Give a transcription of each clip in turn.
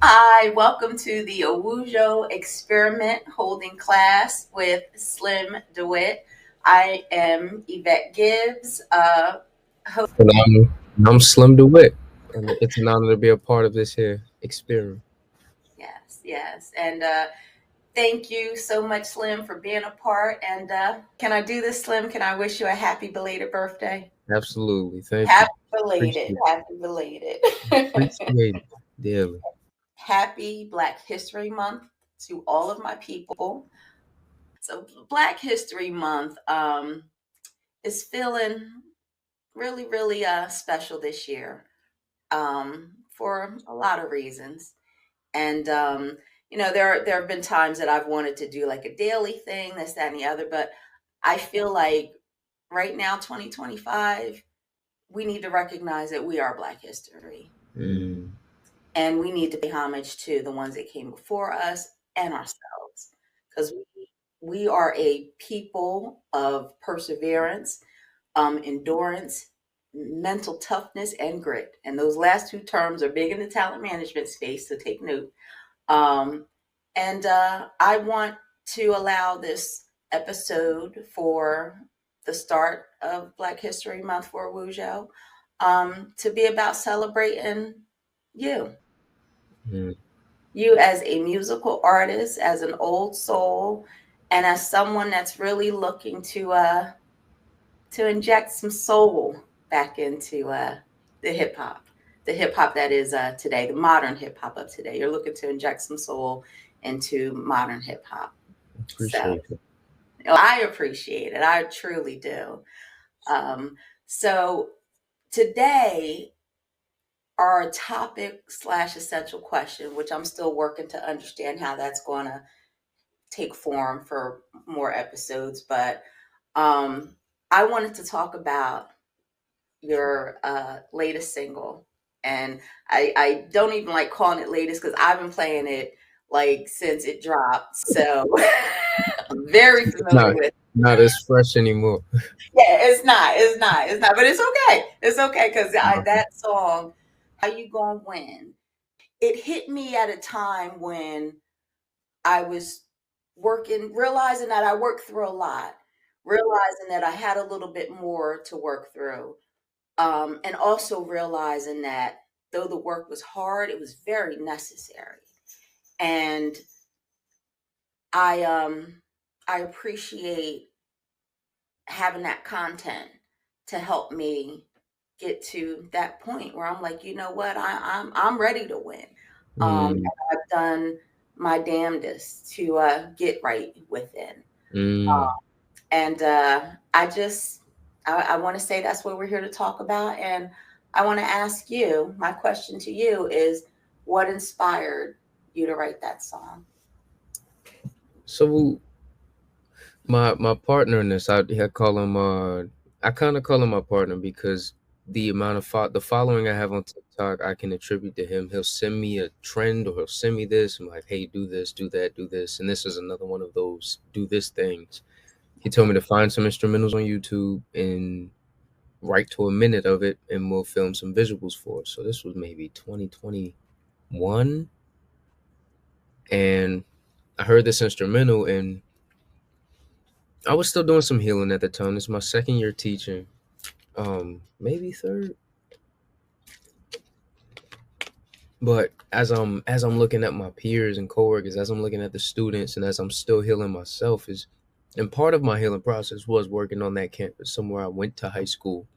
Hi, welcome to the Awujo experiment holding class with Slim da Wit. I am Yvette Gibbs. And I'm Slim da Wit, and it's an honor to be a part of this here experiment. Yes. And thank you so much, Slim, for being a part. And can I do this, Slim? Can I wish you a happy belated birthday? Absolutely, thank you. Happy belated. Appreciate Happy belated. appreciate it dearly. Happy Black History Month to all of my people. So Black History Month is feeling really special this year for a lot of reasons. And there have been times that I've wanted to do like a daily thing, this, that, and the other, but I feel like right now, 2025, we need to recognize that we are Black history. Mm. And we need to pay homage to the ones that came before us and ourselves, because we are a people of perseverance, endurance, mental toughness, and grit. And those last two terms are big in the talent management space, so take note. And I want to allow this episode for the start of Black History Month for Awujo to be about celebrating you. Mm. You as a musical artist, as an old soul, and as someone that's really looking to inject some soul back into the hip hop that is today, the modern hip hop of today. You're looking to inject some soul into modern hip hop. Appreciate it. I appreciate it. I truly do. So today, our topic / essential question, which I'm still working to understand how that's going to take form for more episodes, but I wanted to talk about your latest single. And I don't even like calling it latest because I've been playing it like since it dropped. So I'm very familiar with it. Not as fresh anymore. Yeah, it's not, but it's okay. It's okay because that song, How You Gonna Win, it hit me at a time when I was realizing that I worked through a lot, realizing that I had a little bit more to work through. And also realizing that though the work was hard, it was very necessary. And I appreciate having that content to help me get to that point where I'm like, you know what, I'm ready to win. And I've done my damnedest to get right within. And I want to say that's what we're here to talk about. And I want to ask you, my question to you is, what inspired you to write that song? So my partner in this, I call him. I kind of call him my partner because the amount of the following I have on TikTok, I can attribute to him. He'll send me a trend or he'll send me this. I'm like, hey, do this, do that, do this, and this is another one of those do this things. He told me to find some instrumentals on YouTube and write to a minute of it, and we'll film some visuals for it. So this was maybe 2021, and I heard this instrumental, and I was still doing some healing at the time. This is my second year teaching, maybe third. But as I'm looking at my peers and coworkers, as I'm looking at the students, and as I'm still healing myself, and part of my healing process was working on that campus somewhere I went to high school,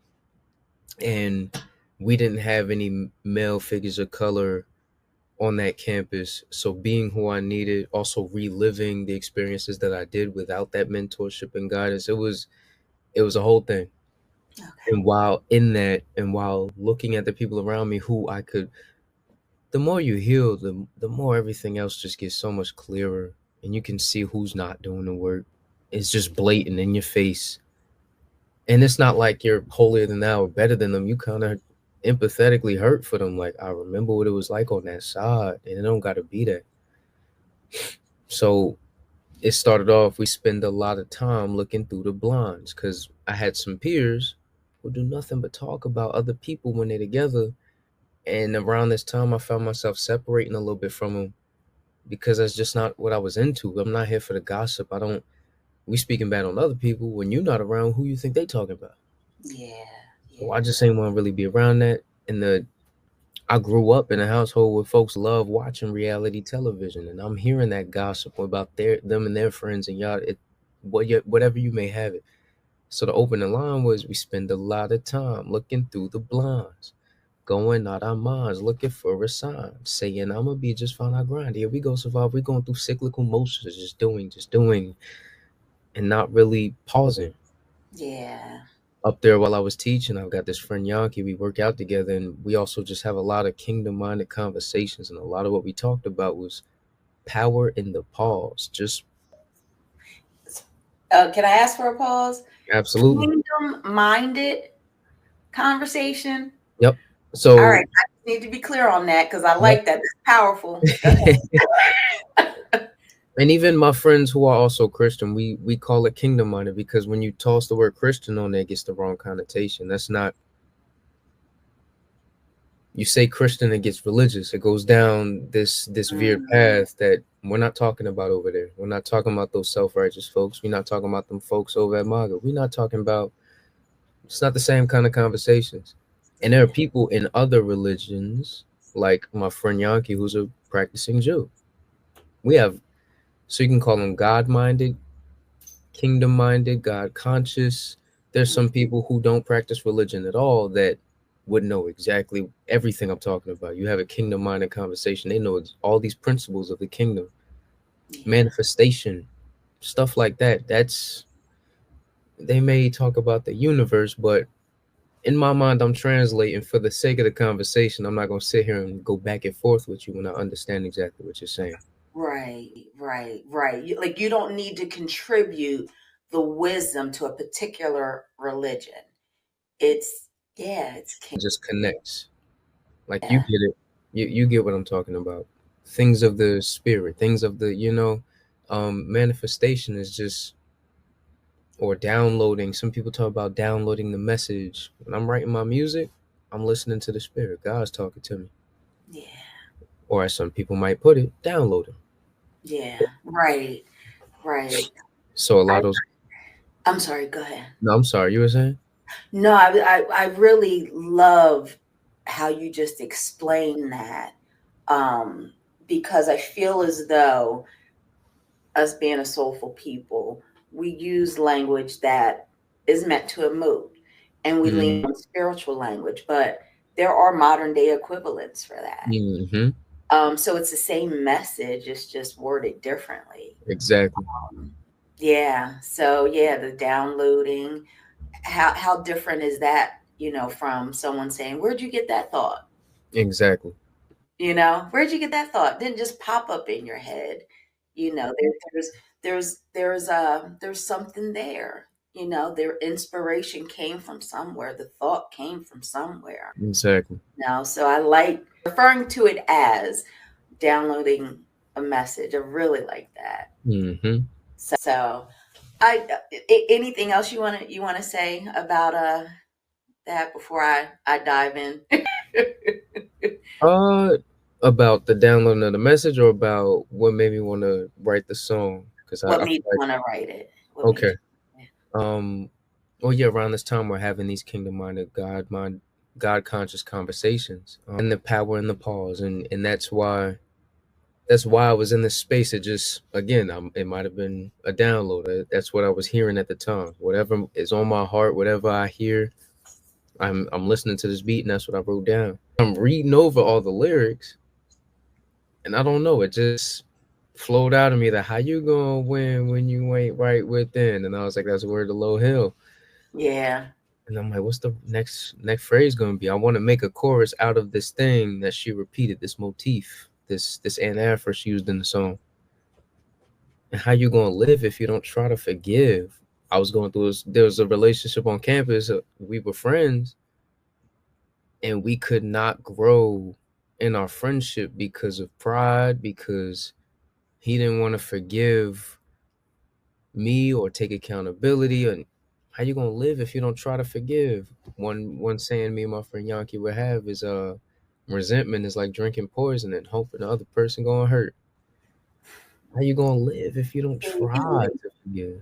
and we didn't have any male figures of color on that campus. So being who I needed, also reliving the experiences that I did without that mentorship and guidance, it was a whole thing. Okay. And while in that, and while looking at the people around me who I could, the more you heal, the more everything else just gets so much clearer, and you can see who's not doing the work. It's just blatant in your face. And it's not like you're holier than thou or better than them. You kind of empathetically hurt for them. Like, I remember what it was like on that side, and it don't got to be that. So it started off, we spend a lot of time looking through the blinds because I had some peers who do nothing but talk about other people when they're together. And around this time, I found myself separating a little bit from them because that's just not what I was into. I'm not here for the gossip. I don't, we speaking bad on other people. When you're not around, who you think they talking about? Yeah, So yeah, I just ain't want to really be around that. And I grew up in a household where folks love watching reality television, and I'm hearing that gossip about them and their friends and y'all. Whatever you may have it. So the opening line was, "We spend a lot of time looking through the blinds, going out our minds, looking for a sign, saying I'ma be just fine. I grind. Here we go, survive. We're going through cyclical motions, just doing, and not really pausing." yeah. Up there while I was teaching, I've got this friend Yankee. We work out together, and we also just have a lot of kingdom-minded conversations. And a lot of what we talked about was power in the pause. Just Can I ask for a pause? absolutely. Kingdom minded conversation. Yep. All So, right, I just need to be clear on that because I yep. like that. That's powerful. Go ahead. And even my friends who are also Christian, we call it kingdom minded because when you toss the word Christian on there, it gets the wrong connotation. That's not, you say Christian, it gets religious. It goes down this weird Mm, path that we're not talking about over there. We're not talking about those self righteous folks. We're not talking about them folks over at MAGA. We're not talking about. It's not the same kind of conversations. And there are yeah, people in other religions, like my friend Yankee, who's a practicing Jew. We have, so you can call them God minded, kingdom minded, God conscious. There's mm, some people who don't practice religion at all that would know exactly everything I'm talking about. You have a kingdom minded conversation, they know all these principles of the kingdom, yeah, manifestation, stuff like that. That's, they may talk about the universe, but in my mind, I'm translating for the sake of the conversation. I'm not going to sit here and go back and forth with you when I understand exactly what you're saying. right, right, right. Like you don't need to contribute the wisdom to a particular religion. It's yeah, it's It just connects. Like, you yeah, get it. You get what I'm talking about. Things of the spirit, things of the, manifestation is just, or downloading. Some people talk about downloading the message. When I'm writing my music, I'm listening to the spirit. God's talking to me. yeah, Or as some people might put it, downloading. yeah. Right, right. So a lot I, of those, I'm sorry. Go ahead. no, I'm sorry, you were saying? No, I really love how you just explain that, um, because I feel as though us being a soulful people, we use language that is meant to emote, and we lean Mm-hmm. on spiritual language, but there are modern day equivalents for that. Mm-hmm. So it's the same message, it's just worded differently. Exactly. Um, yeah. So yeah, the downloading. How different is that? From someone saying, "Where'd you get that thought?" Exactly. Where'd you get that thought? Didn't just pop up in your head. There's something there. Their inspiration came from somewhere. The thought came from somewhere. Exactly. So I like referring to it as downloading a message. I really like that. Mm-hmm. So anything else you want to say about that before I dive in? Uh, about the downloading of the message, or about what made me want to write the song? Because What I made feel you like, wanna write it? What made okay. you Um, well, yeah, around this time we're having these kingdom-minded, God conscious conversations, and the power in the pause, and that's why I was in this space. It just, again, it might have been a download. That's what I was hearing at the time. Whatever is on my heart, whatever I hear, I'm listening to this beat, and that's what I wrote down. I'm reading over all the lyrics, and I don't know, it just flowed out of me that how you gonna win when you ain't right within, and I was like, that's a word to low hill. Yeah, And I'm like, what's the next phrase gonna be? I want to make a chorus out of this thing that she repeated, this motif, this anaphora she used in the song. And how you gonna live if you don't try to forgive? I was going through this, there was a relationship on campus. We were friends, and we could not grow in our friendship because of pride, because he didn't want to forgive me or take accountability. And how you gonna live if you don't try to forgive? One saying me and my friend Yankee would have is resentment is like drinking poison and hoping the other person gonna hurt. How you gonna live if you don't try to forgive?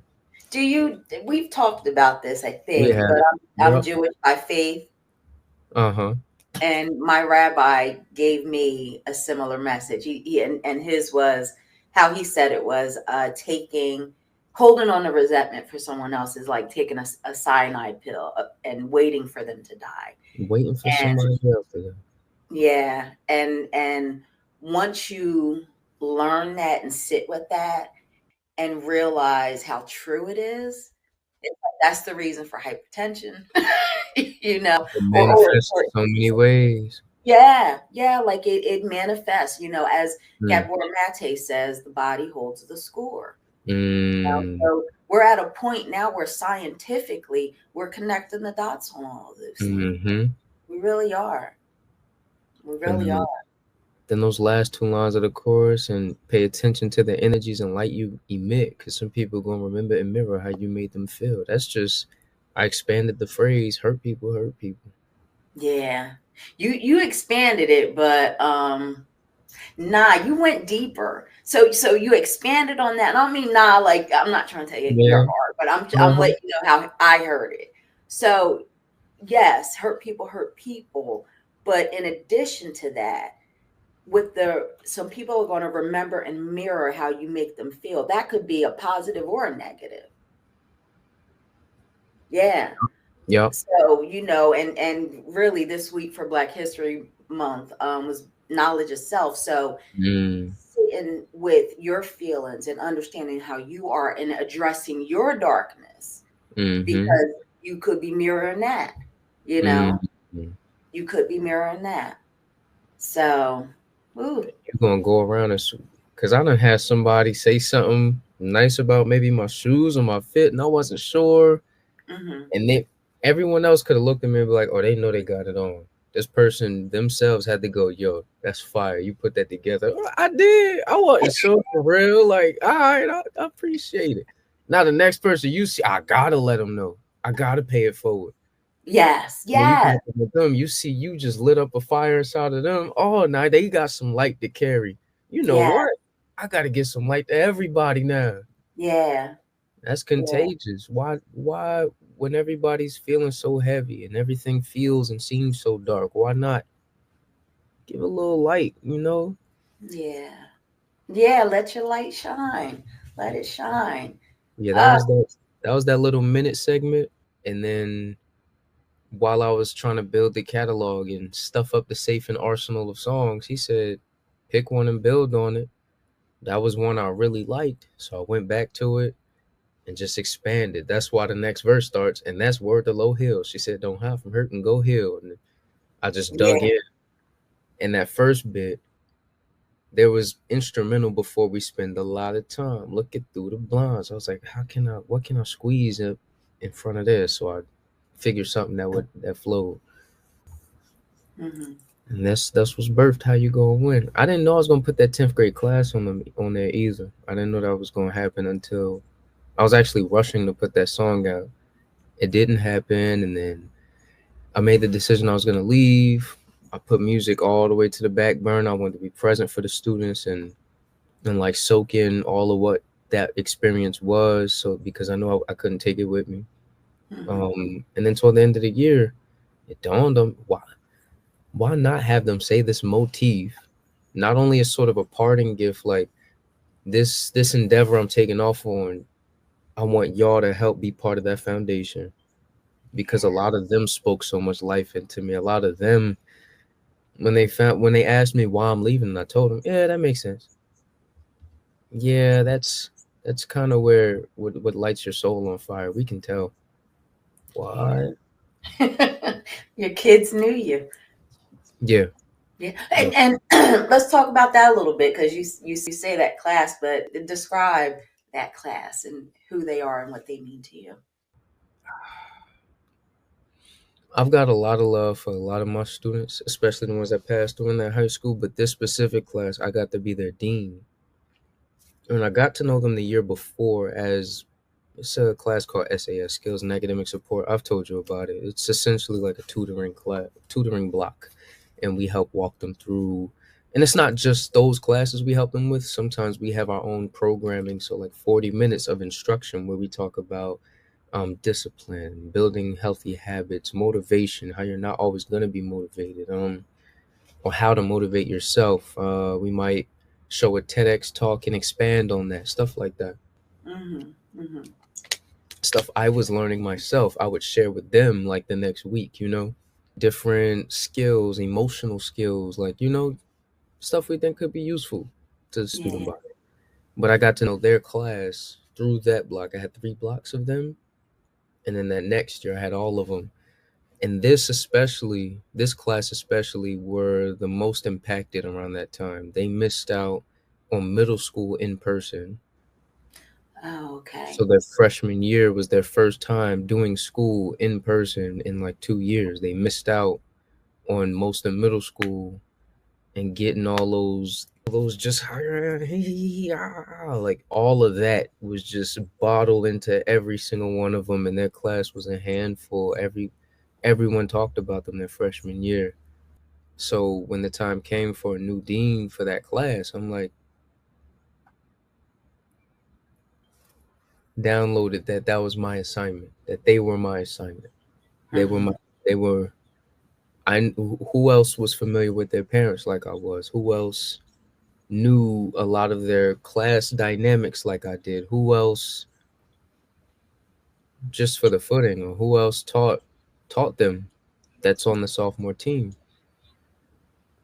Do you? We've talked about this, I We think, but have. I'm Yep. Jewish by faith, Uh-huh. and my rabbi gave me a similar message. And his was how he said it was taking holding on to resentment for someone else is like taking a cyanide pill and waiting for them to die. Waiting for And somebody else to. yeah, and once you learn that and sit with that and realize how true it is, that's the reason for hypertension, you know, It or manifests so many ways. yeah, yeah, like it manifests, as Mm. Gabor Mate says, the body holds the score. Mm. So we're at a point now where scientifically we're connecting the dots on all of those things. Mm-hmm. We really are. We And really are. then those last two lines of the chorus, and pay attention to the energies and light you emit, because some people gonna remember and mirror how you made them feel. That's just, I expanded the phrase, hurt people hurt people. Yeah. You expanded it, but nah, you went deeper. So you expanded on that. And I don't mean nah, like I'm not trying to tell you your Yeah. art, but I'm Uh-huh. letting you know how I heard it. So yes, hurt people. But in addition to that, with the some people are going to remember and mirror how you make them feel. That could be a positive or a negative. Yeah. Yep. So, and really this week for Black History Month was knowledge of self. So Mm. sitting with your feelings and understanding how you are and addressing your darkness Mm-hmm. because you could be mirroring that, you know, Mm-hmm. you could be mirroring that. So, ooh, You're gonna go around and, because I done had somebody say something nice about maybe my shoes or my fit, and I wasn't sure. hmm And they, everyone else could have looked at me and be like, "Oh, they know they got it on." This person themselves had to go, "Yo, that's fire. You put that together." "Oh, I did. I wasn't sure for real. Like, all right, I appreciate it. Now the next person you see, I gotta let them know. I gotta pay it forward. yes, When you yes, connect with them, you see you just lit up a fire inside of them. Oh, now they got some light to carry. You know yeah, what? I gotta get some light to everybody now. yeah, That's yeah, contagious. Why when everybody's feeling so heavy and everything feels and seems so dark, why not give a little light, you know? yeah, yeah. Let your light shine. Let it shine. Yeah, Uh, that was that little minute segment. And then while I was trying to build the catalog and stuff up the safe and arsenal of songs, he said, pick one and build on it. That was one I really liked. So I went back to it and just expanded. That's why the next verse starts, and that's word to low hill. She said, don't hide from hurt and go heal. And I just dug yeah, in. And that first bit, there was instrumental before we spend a lot of time looking through the blinds. I was like, what can I squeeze up in front of this? So I figured something that flowed. hmm And that's what's birthed how you gonna win. I didn't know I was gonna put that 10th grade class on there either. I didn't know that was gonna happen until I was actually rushing to put that song out. It didn't happen, and then I made the decision I was gonna leave. I put music all the way to the back burner. I wanted to be present for the students and like soak in all of what that experience was. So because I know I couldn't take it with me. hmm And then toward the end of the year, it dawned on why not have them say this motif, not only as sort of a parting gift, like this endeavor I'm taking off on. I want y'all to help be part of that foundation because a yeah, lot of them spoke so much life into me. A lot of them, when they asked me why I'm leaving, and I told them, yeah, that makes sense. Yeah, that's kind of where what lights your soul on fire. We can tell. What? yeah. Your kids knew you. Yeah. Yeah, Yeah. and let's talk about that a little bit because you say that class, but describe. that class and who they are and what they mean to you? I've got a lot of love for a lot of my students, especially the ones that passed through in that high school. But this specific class, I got to be their dean, and I got to know them the year before as it's a class called SAS, Skills and Academic Support. I've told you about it. It's essentially like a tutoring class, tutoring block, and we help walk them through. And it's not just those classes we help them with. Sometimes we have our own programming, so like 40 minutes of instruction where we talk about discipline, building healthy habits, motivation, how you're not always going to be motivated, or how to motivate yourself. We might show a TEDx talk and expand on that, stuff like that. Mm-hmm. Mm-hmm. Stuff I was learning myself, I would share with them like the next week, you know? Different skills, emotional skills, like, you know, stuff we think could be useful to the student Yeah. body. But I got to know their class through that block. I had 3 blocks of them. And then that next year, I had all of them. And this class especially, were the most impacted around that time. They missed out on middle school in person. Oh, okay. So their freshman year was their first time doing school in person in like 2 years. They missed out on most of middle school and getting all those just like all of that was just bottled into every single one of them, and their class was a handful. Everyone talked about them their freshman year. So when the time came for a new dean for that class, I'm like, downloaded that was my assignment, that they were my assignment. They were my Mm-hmm. they were I who else was familiar with their parents like I was? Who else knew a lot of their class dynamics like I did? Who else just for the footing, or who else taught them that's on the sophomore team?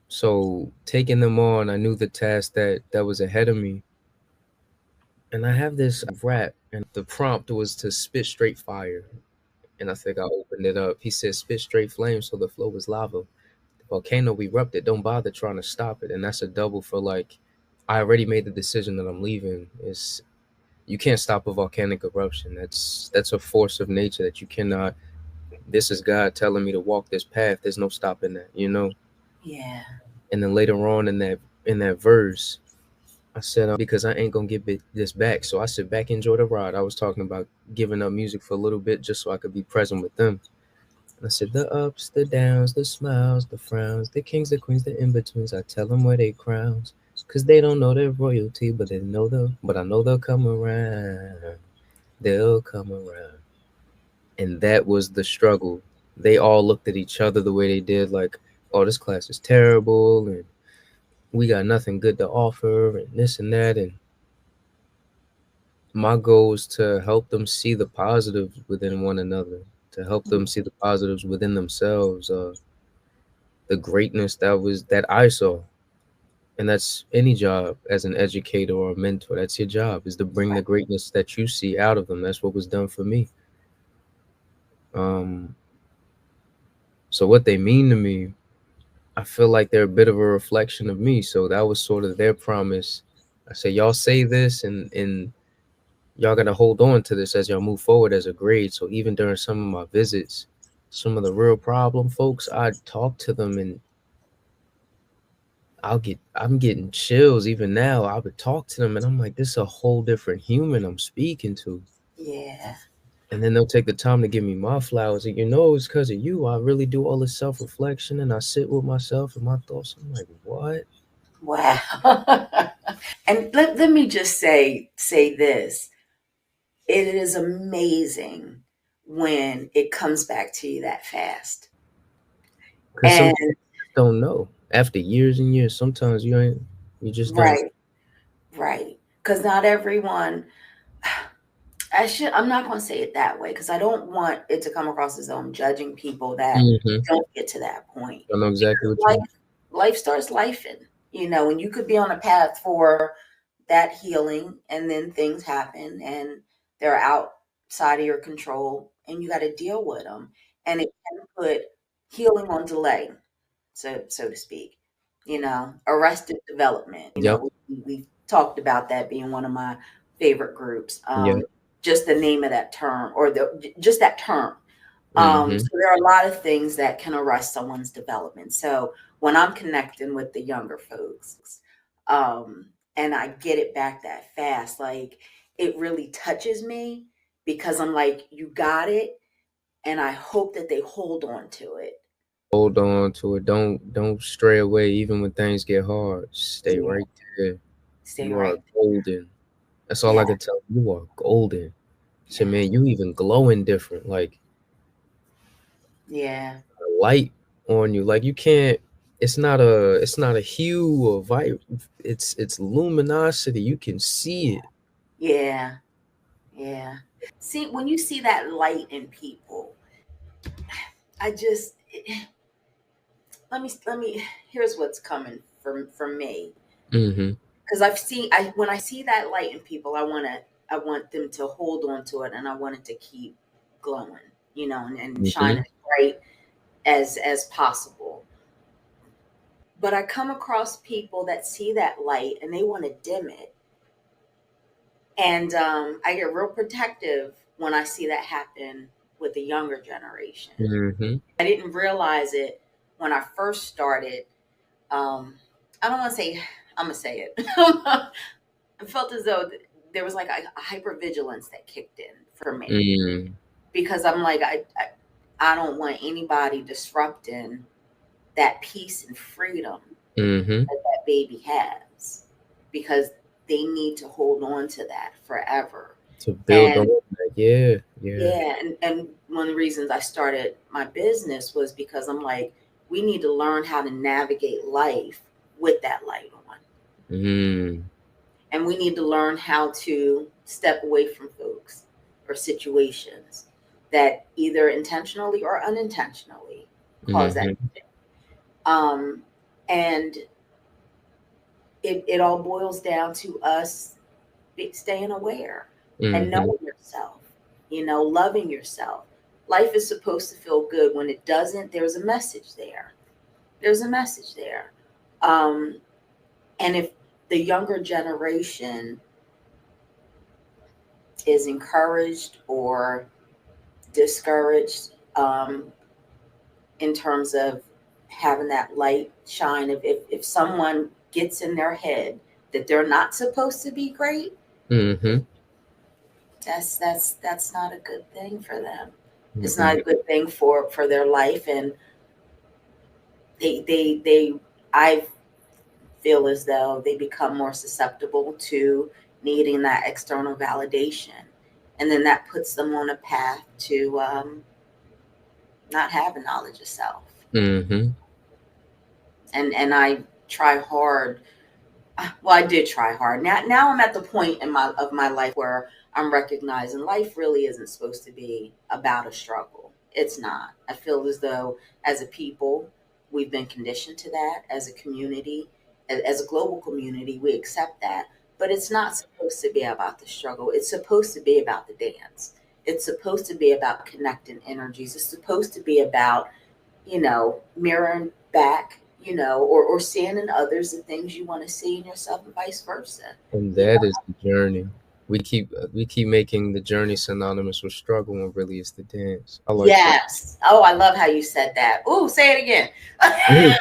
So taking them on, I knew the task that was ahead of me. And I have this rap, and the prompt was to spit straight fire. And I think I opened it up. He said, "Spit straight flame, so the flow is lava. The volcano erupted. Don't bother trying to stop it." And that's a double for like, I already made the decision that I'm leaving. It's You can't stop a volcanic eruption. That's a force of nature that you cannot. This is God telling me to walk this path. There's no stopping that, you know. Yeah. And then later on in that verse, I said, because I ain't gonna get this back. So I sit back, enjoy the ride. I was talking about giving up music for a little bit just so I could be present with them. And I said, the ups, the downs, the smiles, the frowns, the kings, the queens, the in betweens. I tell them where they crowns, cause they don't know their royalty, but but I know they'll come around. They'll come around. And that was the struggle. They all looked at each other the way they did, like, oh, this class is terrible, and we got nothing good to offer, and this and that. And my goal is to help them see the positives within one another, to help them see the positives within themselves, the greatness that I saw. And that's any job as an educator or a mentor. That's your job, is to bring the greatness that you see out of them. That's what was done for me. Um, so what they mean to me, I feel like they're a bit of a reflection of me. So that was sort of their promise. I said, y'all say this, and y'all got to hold on to this as y'all move forward as a grade. So even during some of my visits, some of the real problem folks, I talk to them, and I'm getting chills even now. I would talk to them, and I'm like, this is a whole different human I'm speaking to. Yeah. And then they'll take the time to give me my flowers. And you know, it's because of you. I really do all this self reflection, and I sit with myself and my thoughts. I'm like, what? Wow. And let me just say this. It is amazing when it comes back to you that fast. Because And sometimes you just don't know. After years and years, sometimes you just don't. right, right. Because not everyone, I'm not going to say it that way because I don't want it to come across as though I'm judging people that Hmm. don't get to that point. I know exactly Because what you mean. life starts lifing, and you could be on a path for that healing, and then things happen and they're outside of your control, and you got to deal with them. And it can put healing on delay, so to speak. Arrested development. Yep. We've talked about that being one of my favorite groups. Yeah. Just the name of that term, or just that term. So Mhm. there are a lot of things that can arrest someone's development. So when I'm connecting with the younger folks, and I get it back that fast, like it really touches me because I'm like, you got it, and I hope that they hold on to it. Hold on to it. Don't stray away even when things get hard. Stay Yeah, right there. stay You are right. golden. That's all I Yeah, could tell you. You are golden. So yeah, man, you even glowing different. Like yeah, a light on you. Like you can't. It's not a hue or vibe. It's luminosity. You can see it. yeah, yeah. See, when you see that light in people, I just let me. Here's what's coming from me, Mm-hmm. because I've seen I when I see that light in people, I want them to hold on to it, and I want it to keep glowing, and shining Mm-hmm. as bright as possible. But I come across people that see that light and they want to dim it, and I get real protective when I see that happen with the younger generation. Mm-hmm. I didn't realize it when I first started. I don't want to say. I'm gonna say it. I felt as though there was like a hypervigilance that kicked in for me, Mm-hmm. because I'm like, I don't want anybody disrupting that peace and freedom Mm-hmm. that that baby has, because they need to hold on to that forever. To build on And that. Yeah. Yeah. yeah, and one of the reasons I started my business was because I'm like, we need to learn how to navigate life with that light on. Mm-hmm. And we need to learn how to step away from folks or situations that either intentionally or unintentionally cause that. Mm-hmm. Um, and it all boils down to us staying aware and Mm-hmm. knowing yourself, loving yourself. Life is supposed to feel good. When it doesn't, there's a message there. There's a message there. Um, and if the younger generation is encouraged or discouraged, in terms of having that light shine, if someone gets in their head that they're not supposed to be great, Mm-hmm. that's not a good thing for them. It's not a Mm-hmm. good thing for their life. And they I feel as though they become more susceptible to needing that external validation, and then that puts them on a path to not having knowledge of self. Mm-hmm. And I try hard. Well, I did try hard. Now I'm at the point in my life where I'm recognizing life really isn't supposed to be about a struggle. It's not. I feel as though as a people, we've been conditioned to that. As a community, as a global community, we accept that. But it's not supposed to be about the struggle. It's supposed to be about the dance. It's supposed to be about connecting energies. It's supposed to be about, mirroring back, or seeing in others the things you want to see in yourself, and vice versa. And You that know? is the journey. We keep making the journey synonymous with struggle when really it's the dance. I like that. Yes. Oh, I love how you said that. Ooh, say it again. Mhm.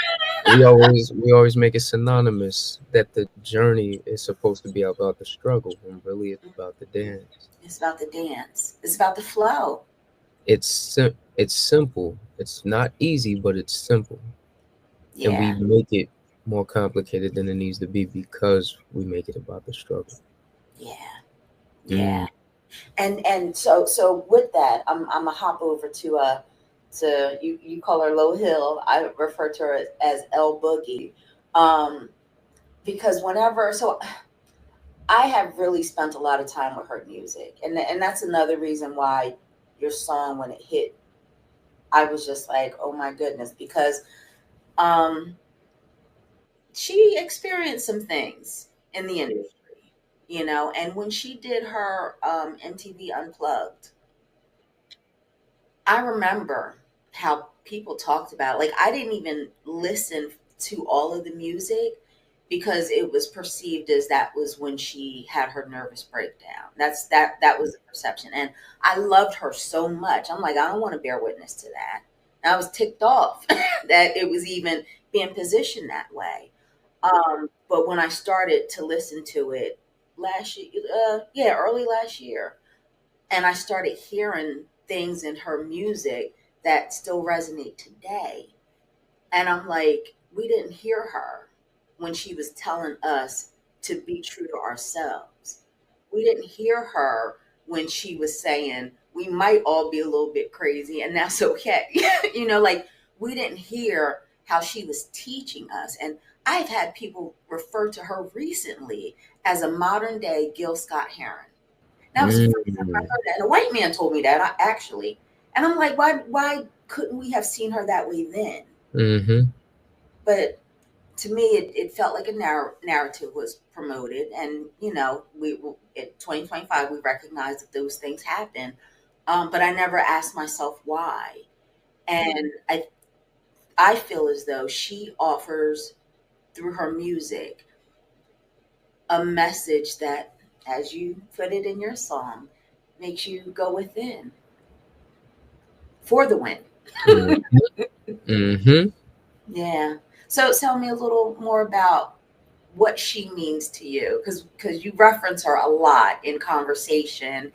We always make it synonymous that the journey is supposed to be about the struggle when really it's about the dance. It's about the dance. It's about the flow. It's simple. It's not easy, but it's simple. And we Yeah. make it more complicated than it needs to be because we make it about the struggle. Yeah. Yeah. Mm. And so with that, I'm gonna hop over to you call her Low Hill. I refer to her as L Boogie. Um, because whenever so I have really spent a lot of time with her music, and that's another reason why your song, when it hit, I was just like, oh my goodness, because um, she experienced some things in the industry, and when she did her MTV Unplugged, I remember how people talked about it. Like, I didn't even listen to all of the music because it was perceived as that was when she had her nervous breakdown. That was the perception. And I loved her so much. I'm like, I don't want to bear witness to that. And I was ticked off that it was even being positioned that way. But when I started to listen to it last year, yeah, early last year, and I started hearing things in her music that still resonate today. And I'm like, we didn't hear her when she was telling us to be true to ourselves. We didn't hear her when she was saying we might all be a little bit crazy and that's okay. Like we didn't hear how she was teaching us. And I've had people refer to her recently as a modern day Gil Scott Heron. That was the first time I Mm. heard that. And a white man told me that, actually. And I'm like, why couldn't we have seen her that way then? Mm-hmm. But to me, it felt like a narrative was promoted. And, we in 2025, we recognize that those things happen. But I never asked myself why. And I feel as though she offers, through her music, a message that, as you put it in your song, makes you go within for the win. Mm-hmm. Yeah. So tell me a little more about what she means to you, because you reference her a lot in conversation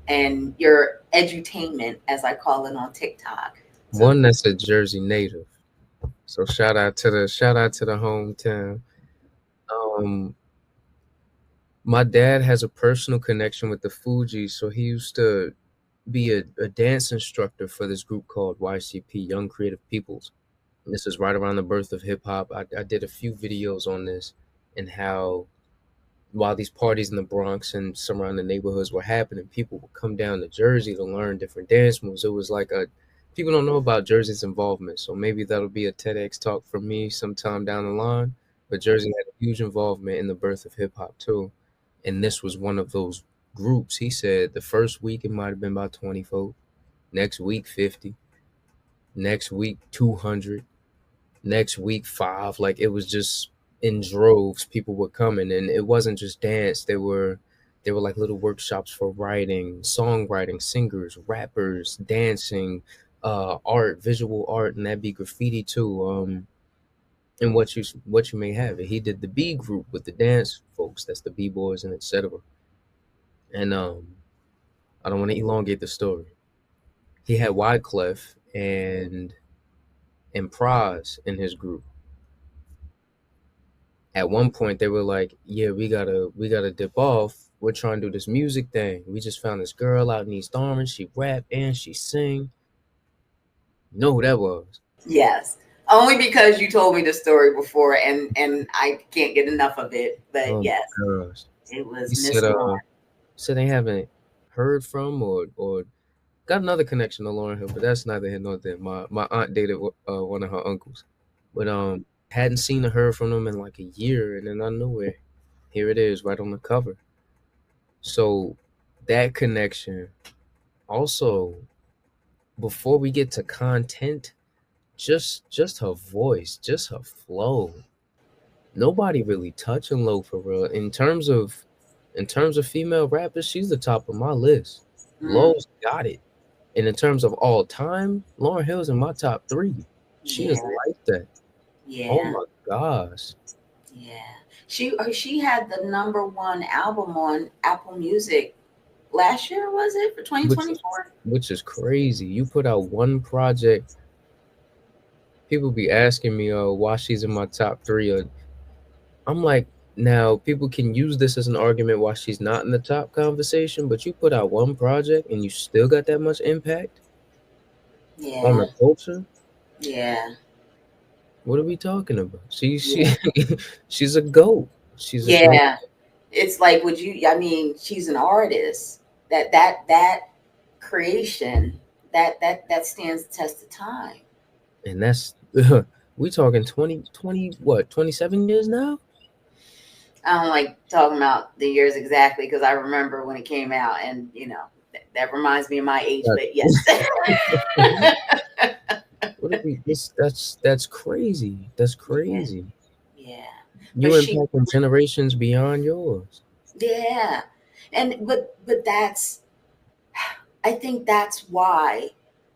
and your edutainment, as I call it on TikTok. So One that's a Jersey native. So shout out to the hometown. Um, my dad has a personal connection with the Fugees, so he used to be a dance instructor for this group called YCP, Young Creative Peoples. This is right around the birth of hip hop. I did a few videos on this and how while these parties in the Bronx and surrounding neighborhoods were happening, people would come down to Jersey to learn different dance moves. It was like a people don't know about Jersey's involvement, so maybe that'll be a TEDx talk for me sometime down the line. But Jersey had a huge involvement in the birth of hip hop too, and this was one of those groups. He said the first week it might have been about 20 folk, next week 50, next week 200, next week 5. Like it was just in droves. People were coming, and it wasn't just dance. There were like little workshops for writing, songwriting, singers, rappers, dancing, art, visual art, and that'd be graffiti too. And what you may have it. He did the B group with the dance folks. That's the B boys and etc. And I don't want to elongate the story. He had Wyclef and Praz in his group. At one point they were like, yeah, we gotta dip off. We're trying to do this music thing. We just found this girl out in East Orange. She rap and she sing. You know who that was? yes, only because you told me the story before, and I can't get enough of it. But Oh yes, my gosh. it He was said Miss Lauren. said they haven't heard from or got another connection to Lauren Hill, but that's neither here nor there. My aunt dated one of her uncles. But hadn't seen or heard from them in like a year, and then I knew it. Here it is right on the cover. So that connection also, before we get to content, just her voice, just her flow. Nobody really touching Low for real. In terms of female rappers, she's the top of my list. Mm, Low's got it. And in terms of all time, Lauren Hill's in my top three. She is yeah, like that. Oh yeah, my gosh. yeah. She had the number one album on Apple Music last year. Was it for Which is 2024? which is crazy. You put out one project, people be asking me, why she's in my top three. I'm like, now people can use this as an argument why she's not in the top conversation, but you put out one project and you still got that much impact on the Yeah, culture. yeah, What are we talking about? She yeah, she's a goat. She's a goat, yeah. It's like, would you? I mean, she's an artist. That creation that stands the test of time. and that's we talking 20 what 27 years now. I don't like talking about the years exactly because I remember when it came out, and that reminds me of my age. That- But yes, what are we? That's crazy. That's yeah, crazy. yeah. You but she, impacting generations beyond yours. yeah. And but that's, I think that's why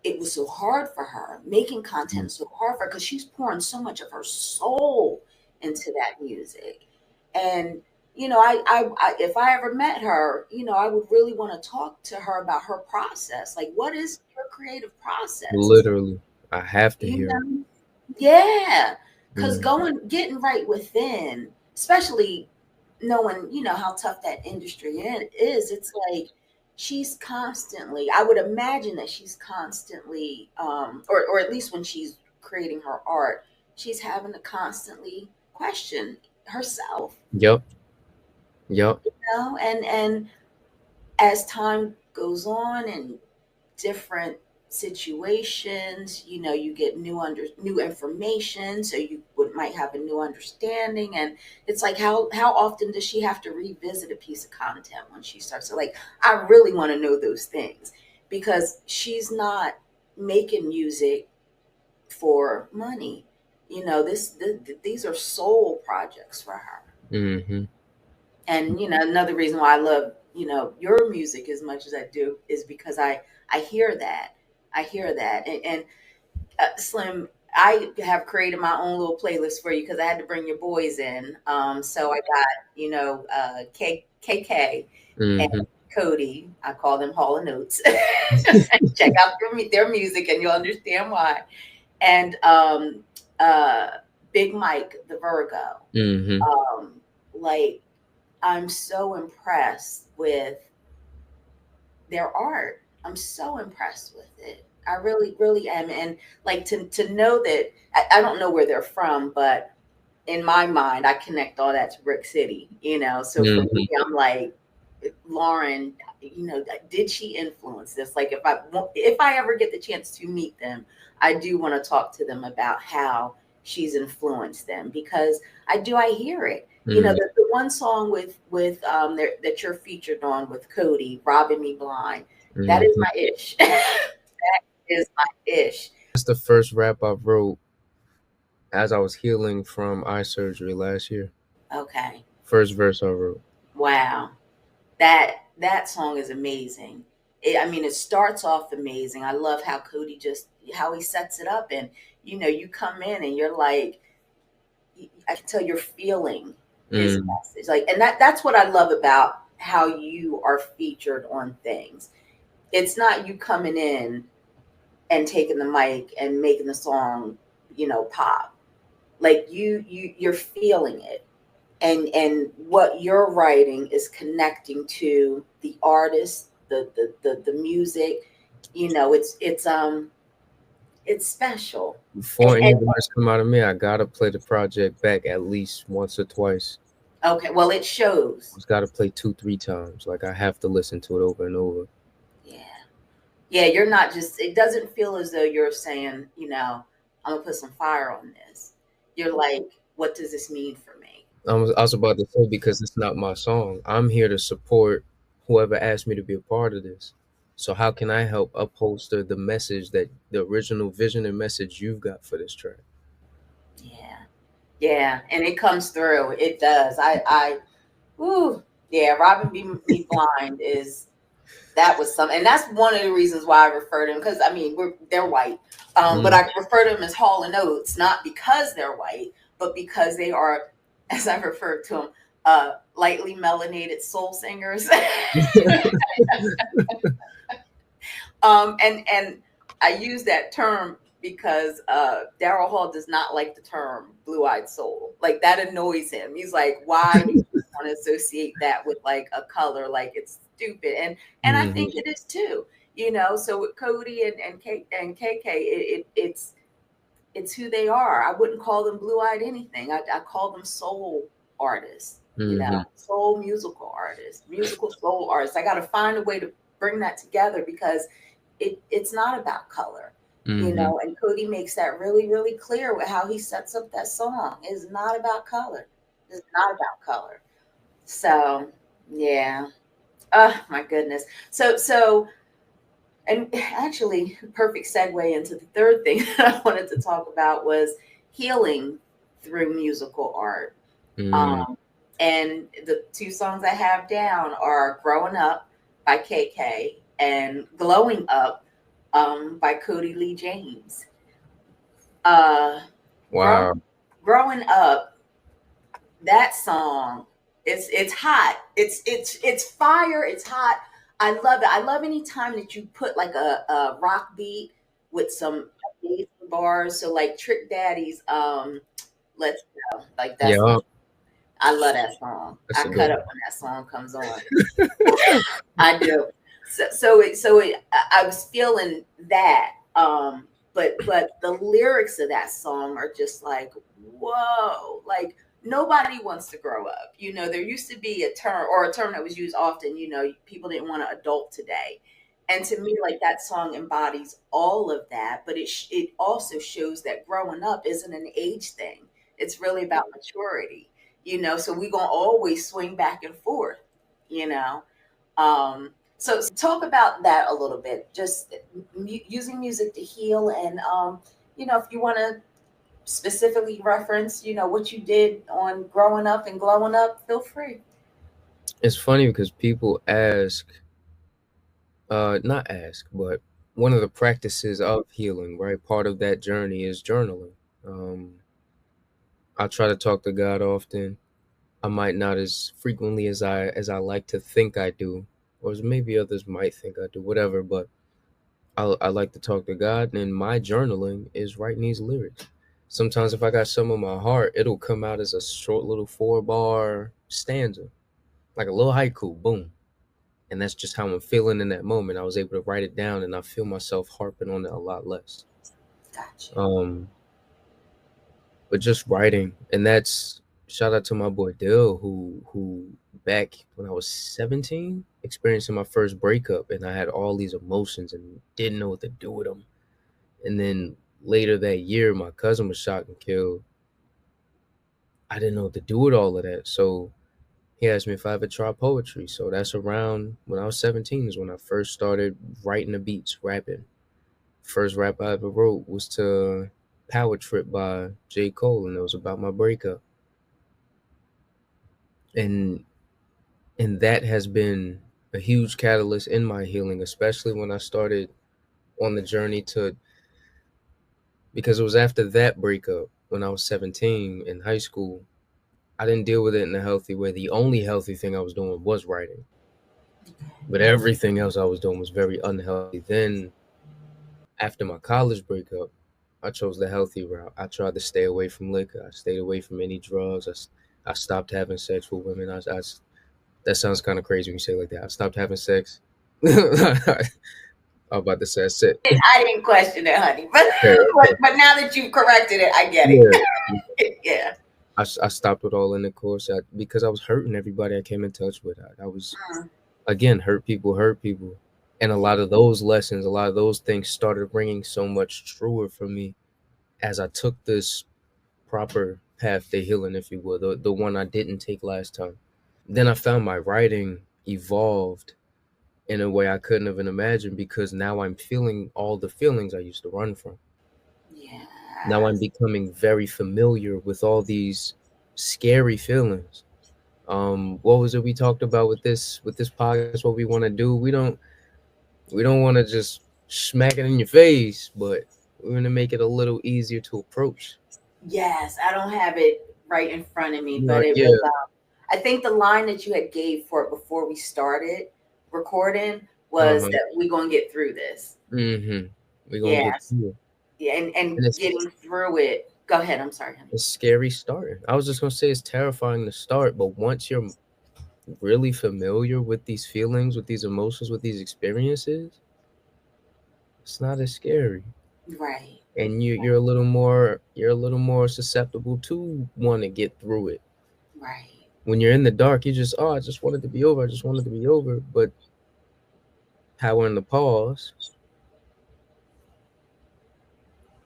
it was so hard for her. Making Mm. content so hard for her because she's pouring so much of her soul into that music. And if I ever met her, I would really want to talk to her about her process. Like, what is your creative process? Literally, I have to You hear it. know, yeah, because Mm. getting right within, especially knowing, how tough that industry is, it's like she's constantly, I would imagine that she's constantly, or at least when she's creating her art, she's having to constantly question herself, Yup, yup. and as time goes on and different situations, you get new information, so you might have a new understanding. And it's like, how often does she have to revisit a piece of content when she starts to, like, I really want to know those things, because she's not making music for money. These are soul projects for her. Mm-hmm. And another reason why I love your music as much as I do is because I hear that. I hear that. And Slim, I have created my own little playlist for you because I had to bring your boys in. So I got KK and Mm-hmm. Cody. I call them Hall and Notes. Check out their music and you'll understand why. And uh, Big Mike the Virgo. Mm-hmm. Um, like, I'm so impressed with their art. I'm so impressed with it. I really, really am. And like, to know that, I don't know where they're from, but in my mind, I connect all that to Brick City, So for me, Mm-hmm. I'm like, Lauren, did she influence this? Like, if I ever get the chance to meet them, I do want to talk to them about how she's influenced them, because I hear it. Mm-hmm. The one song that you're featured on with Cody, "Robbing Me Blind," that is Mm-hmm. my ish. That is my ish. That's the first rap I wrote as I was healing from eye surgery last year. Okay, First verse I wrote. wow. That song is amazing. I mean, it starts off amazing. I love how Cody just how he sets it up, and you come in and you're like, I can tell you're feeling his Mm. message. Like, and that's what I love about how you are featured on things. It's not you coming in and taking the mic and making the song, pop. Like, you're feeling it, and what you're writing is connecting to the artist, the music. It's special. Before any And words come out of me, I gotta play the project back at least once or twice. okay, well, it shows. Just gotta play two, three times. Like I have to listen to it over and over. Yeah, yeah, you're not just, it doesn't feel as though you're saying, I'm gonna put some fire on this. You're like, what does this mean for me? I was about to say because it's not my song. I'm here to support whoever asked me to be a part of this. So how can I help upholster the message that the original vision and message you've got for this track? Yeah, yeah, and it comes through. It does. Ooh, yeah, Robin B. Me Blind is, that was some, and that's one of the reasons why I refer to them, because I mean, they're white, but Mm. I refer to them as Hall and Oates, not because they're white, but because they are, as I refer to them, lightly melanated soul singers. And I use that term because Daryl Hall does not like the term blue-eyed soul. Like, that annoys him. He's like, why do you want to associate that with like a color? Like, it's stupid. And I Hmm. think it is too. So with Cody and KK, it's who they are. I wouldn't call them blue-eyed anything. I call them soul artists. Hmm. Soul musical artists, musical soul artists. I got to find a way to bring that together, because it's not about color, Hmm. and Cody makes that really, really clear with how he sets up that song. It's not about color. It's not about color. So yeah. Oh my goodness. So and actually, perfect segue into the third thing that I wanted to talk about was healing through musical art. Mm. Um, and the two songs I have down are Growing Up by KK and Glowing Up by Cody Lee James. Uh, grow, Wow. growing up, that song, it's hot. It's fire. It's hot. I love it. I love any time that you put like a rock beat with some amazing bars. So like Trick Daddy's Let's Go. Like that's Yeah, I love that song. that's I a cut good up one. when that song comes on. I do. So I was feeling that. But the lyrics of that song are just like, whoa, like nobody wants to grow up. There used to be a term that was used often, people didn't want to adult today. And to me, like that song embodies all of that, but it also shows that growing up isn't an age thing. It's really about maturity, so we're going to always swing back and forth, you know. So talk about that a little bit. Just using music to heal, and if you want to specifically reference, what you did on growing up and glowing up, feel free. It's funny because people ask, not ask, but one of the practices of healing, right? Part of that journey is journaling. Um, I try to talk to God often. I might not as frequently as I like to think I do, or as maybe others might think I do, whatever. But I like to talk to God, and my journaling is writing these lyrics. Sometimes if I got some on my heart, it'll come out as a short little 4 bar stanza, like a little haiku, boom. And that's just how I'm feeling in that moment. I was able to write it down, and I feel myself harping on it a lot less. Gotcha. Um, but just writing, and that's shout out to my boy Dill, who back when I was 17, experiencing my first breakup, and I had all these emotions and didn't know what to do with them. And then later that year, my cousin was shot and killed. I didn't know what to do with all of that, so he asked me if I ever tried poetry. So that's around when I was 17 is when I first started writing the beats, rapping. First rap I ever wrote was to Power Trip by J. Cole, and it was about my breakup. And that has been a huge catalyst in my healing, especially when I started on the journey to, because it was after that breakup when I was 17 in high school. I didn't deal with it in a healthy way. The only healthy thing I was doing was writing, but everything else I was doing was very unhealthy. Then after my college breakup, I chose the healthy route. I tried to stay away from liquor. I stayed away from any drugs. I stopped having sex with women. That sounds kind of crazy when you say it like that. I stopped having sex. I'm about to say I said, I didn't question it, honey, but okay, but, okay, but now that you've corrected it, I get yeah. it. Yeah. I stopped with all intercourse because I was hurting everybody I came in touch with. I was, Mm, again, hurt people. And a lot of those lessons, a lot of those things started ringing so much truer for me as I took this proper path to healing, if you will, the one I didn't take last time. Then I found my writing evolved in a way I couldn't even imagine because now I'm feeling all the feelings I used to run from. Now I'm yes. becoming very familiar with all these scary feelings. What was it we talked about with this podcast? What we want to do? We don't want to just smack it in your face, but we're gonna make it a little easier to approach. Yes, I don't have it right in front of me, You but know, it yeah. was. I think the line that you had gave for it before we started recording Uh was huh. that we're gonna get through this. Mm-hmm. We're gonna get Yes, through it. yeah, and And getting through it. Go ahead. I'm sorry, honey. it's scary starting. I was just gonna say it's terrifying to start, but once you're really familiar with these feelings, with these emotions, with these experiences, it's not as scary. Right, And you're a little more susceptible to want to get through it. right. When you're in the dark, you just, oh, I just want it to be over. I just want it to be over. But power in the pause.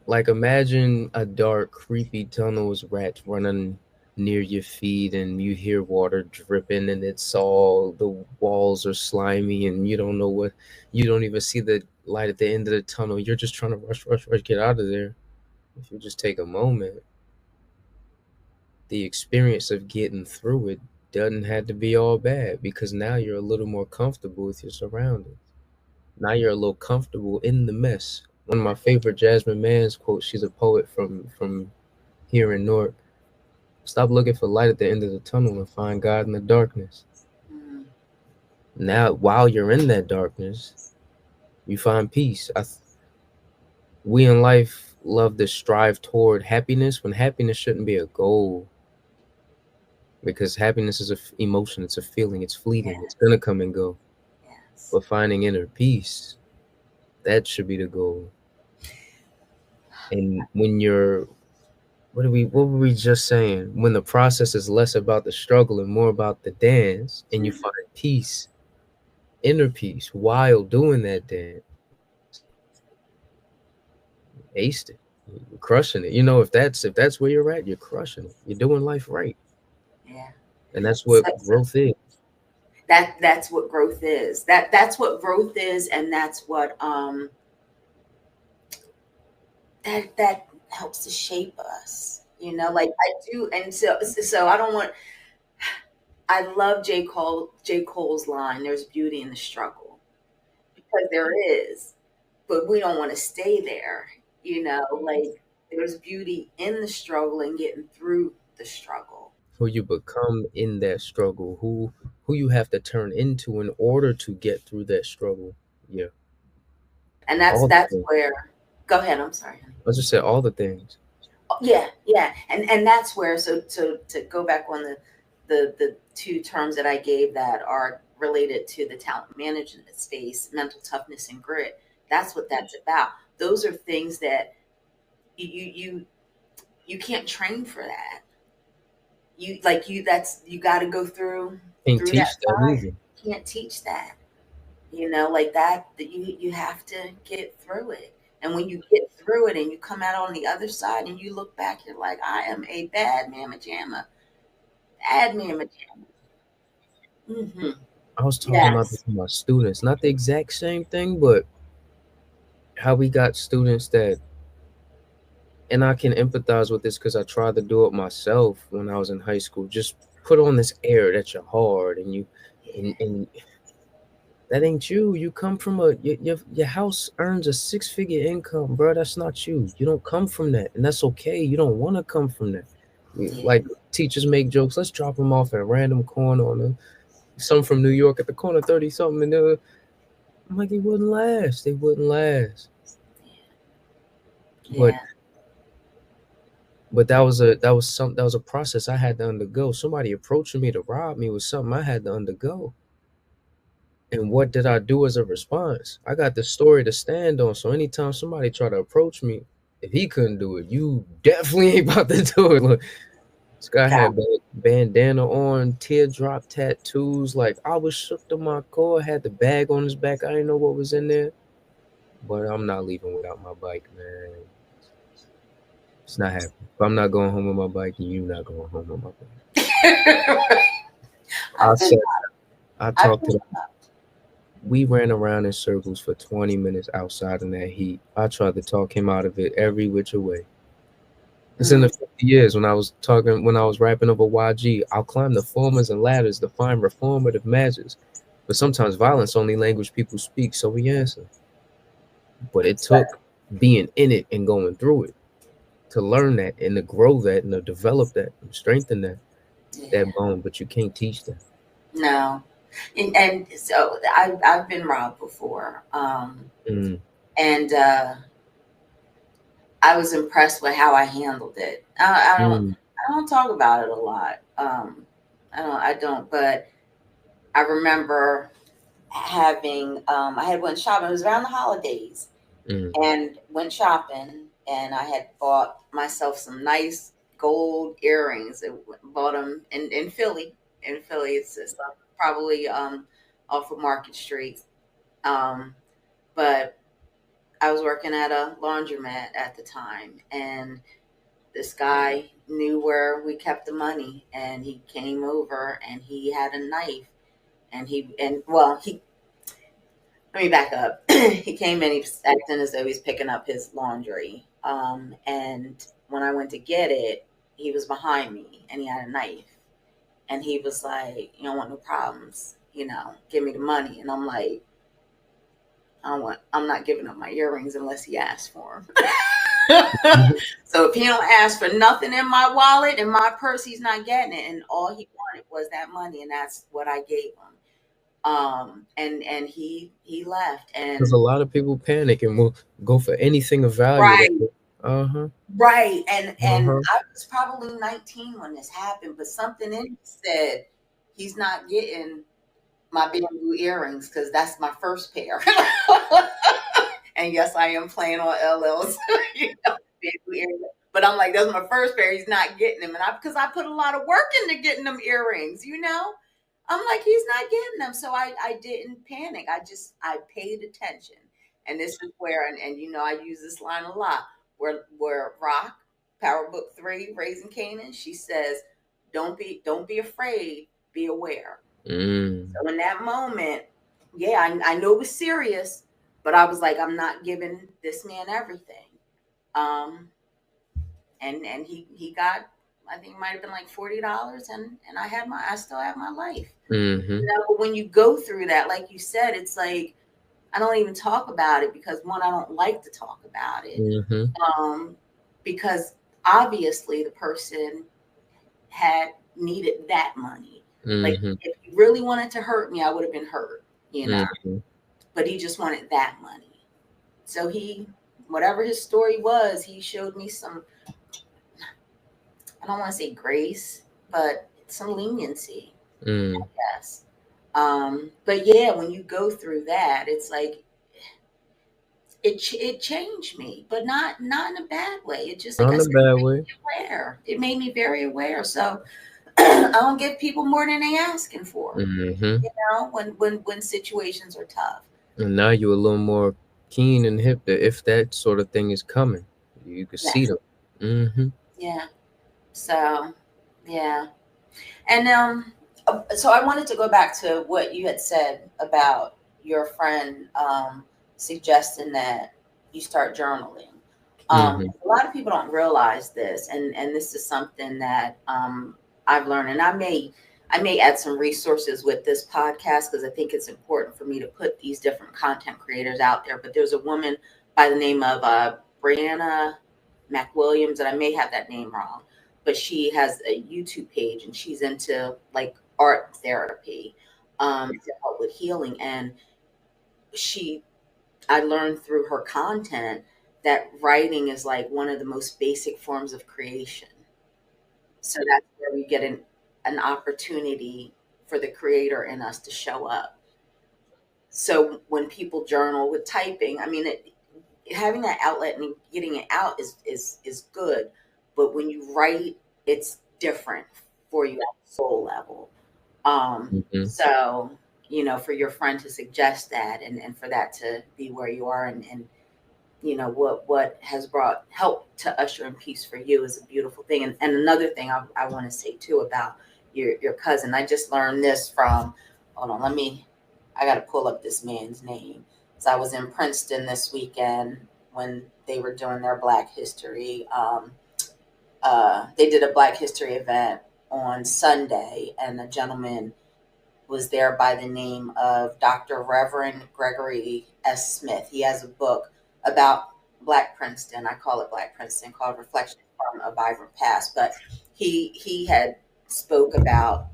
Like imagine a dark, creepy tunnel with rats running near your feet and you hear water dripping and it's all the walls are slimy and you don't even see the light at the end of the tunnel. You're just trying to rush, rush, rush, get out of there. If you just take a moment the experience of getting through it doesn't have to be all bad, because now you're a little more comfortable with your surroundings. Now you're a little comfortable in the mess. One of my favorite Jasmine Mann's quotes, she's a poet from here in Newark. Stop looking for light at the end of the tunnel and find God in the darkness. Mm, Now, while you're in that darkness, you find peace. We in life love to strive toward happiness when happiness shouldn't be a goal, because happiness is a emotion, it's a feeling, it's fleeting, it's gonna yes, come and go. yes. But finding inner peace, that should be the goal. And when you're what were we just saying? When the process is less about the struggle and more about the dance, and you Mm, find peace, inner peace, while doing that dance, aced it. You're crushing it. If that's where you're at, you're crushing it. You're doing life right. yeah. And that's So, what growth is. that's what growth is. That's what growth is, and that's what that helps to shape us. Like I do, and so I don't want. I love J. Cole's line. There's beauty in the struggle, because there is, but we don't want to stay there. Like there's beauty in the struggle and getting through the struggle. Who you become in that struggle, who you have to turn into in order to get through that struggle. Yeah. And that's All the that's things. where. Go ahead. I'm sorry. I just said all the things. Yeah, yeah, and that's where, so to go back on the two terms that I gave that are related to the talent management space, mental toughness and grit. That's what that's about. Those are things that you can't train for that. You got to go through Can't through that teach that fire. either. Can't teach that. Like that you have to get through it. And when you get through it and you come out on the other side and you look back, you're like, I am a bad mamma jamma. Bad mamma jamma. Hmm. I was talking about this Yes. to my students, not the exact same thing, but how we got students that, and I can empathize with this because I tried to do it myself when I was in high school. Just put on this air that you're hard, and and that ain't you. You come from your house earns a six-figure income, bro. That's not you. You don't come from that, and that's okay. You don't want to come from that. Yeah. Like teachers make jokes. Let's drop them off at a random corner on some from New York at the corner 30 something, and I'm like, they wouldn't last. They wouldn't last. But Yeah. that was a process I had to undergo. Somebody approaching me to rob me was something I had to undergo. And what did I do as a response? I got the story to stand on. So anytime somebody try to approach me, if he couldn't do it, you definitely ain't about to do it. Look, this guy Got had bandana on, teardrop tattoos. Like I was shook to my core. Had the bag on his back. I didn't know what was in there. But I'm not leaving without my bike, man. It's not happening. If I'm not going home with my bike, you not going home with my bike. it. I I've been said, I I've talked to been them. We ran around in circles for 20 minutes outside in that heat. I tried to talk him out of it every which way. It's in the mm, 50 years when I was rapping over YG. I'll climb the formers and ladders to find reformative measures. But sometimes violence only language people speak, so we answer. But it took being in it and going through it to learn that and to grow that and to develop that and strengthen that yeah. bone. But you can't teach that. No. And so I've been robbed before. Mm, And I was impressed with how I handled it. mm, I don't talk about it a lot. I don't, but I remember having I had went shopping. It was around the holidays, mm, and went shopping, and I had bought myself some nice gold earrings. I bought them in Philly. In Philly, it's probably off of Market Street. Um, but I was working at a laundromat at the time, and this guy knew where we kept the money, and he came over and he had a knife, and he let me back up. He came in, he was acting as though he's picking up his laundry. And when I went to get it, he was behind me and he had a knife, and he was like, "You don't want no problems, give me the money." And I'm like, I'm not giving up my earrings unless he asks for them. Mhm. So if he don't ask for nothing in my wallet and my purse, he's not getting it. And all he wanted was that money, and that's what I gave him. And he left. Because a And lot of people panic and will go for anything of value. right, That uh-huh. right. And Uh-huh. I was probably 19 when this happened, but something in me said he's not getting my bamboo earrings because that's my first pair. And yes, I am playing on LL's, bamboo earrings. But I'm like, that's my first pair. He's not getting them, and because I put a lot of work into getting them earrings. I'm like, he's not getting them, so I didn't panic. I paid attention, and this is where, and I use this line a lot. Where Rock, Power Book 3, Raising Canaan, she says, don't be afraid, be aware. Mm. So in that moment, yeah, I know it was serious, but I was like, I'm not giving this man everything. Um, and he got, I think it might have been like $40, and I still have my life. Mm-hmm. But when you go through that, like you said, it's like I don't even talk about it because one, I don't like to talk about it. Mm-hmm. Um, because obviously the person had needed that money. Like Mm-hmm. if he really wanted to hurt me, I would have been hurt. Mm-hmm. But he just wanted that money. So whatever his story was, he showed me some, I don't want to say grace, but some leniency, Mm. yes. But yeah, when you go through that, it's like it changed me, but not in a bad way. It just, like Not I in a said, bad way. aware. It made me very aware. So I don't give people more than they asking for. Mm-hmm. When situations are tough. And now you're a little more keen and hip that if that sort of thing is coming, you can see Yes. them. Mm-hmm. Yeah. So yeah. And so I wanted to go back to what you had said about your friend suggesting that you start journaling. Mm-hmm. A lot of people don't realize this, and this is something that I've learned, and I may add some resources with this podcast because I think it's important for me to put these different content creators out there. But there's a woman by the name of Brianna McWilliams, and I may have that name wrong, but she has a YouTube page and she's into like art therapy to help with healing. And she, I learned through her content that writing is like one of the most basic forms of creation. So that's where we get an opportunity for the creator in us to show up. So when people journal with typing, I mean, having that outlet and getting it out is good, but when you write, it's different for you at the soul level. Mm-hmm. So for your friend to suggest that, and for that to be where you are, and what has brought help to usher in peace for you is a beautiful thing. And another thing I want to say too about your cousin, I just learned this from, hold on, I got to pull up this man's name. So I was in Princeton this weekend when they were doing their Black History. They did a Black History event on Sunday, and a gentleman was there by the name of Dr. Reverend Gregory S. Smith. He has a book about Black Princeton. I call it Black Princeton, called Reflections from a Vibrant Past. But he had spoke about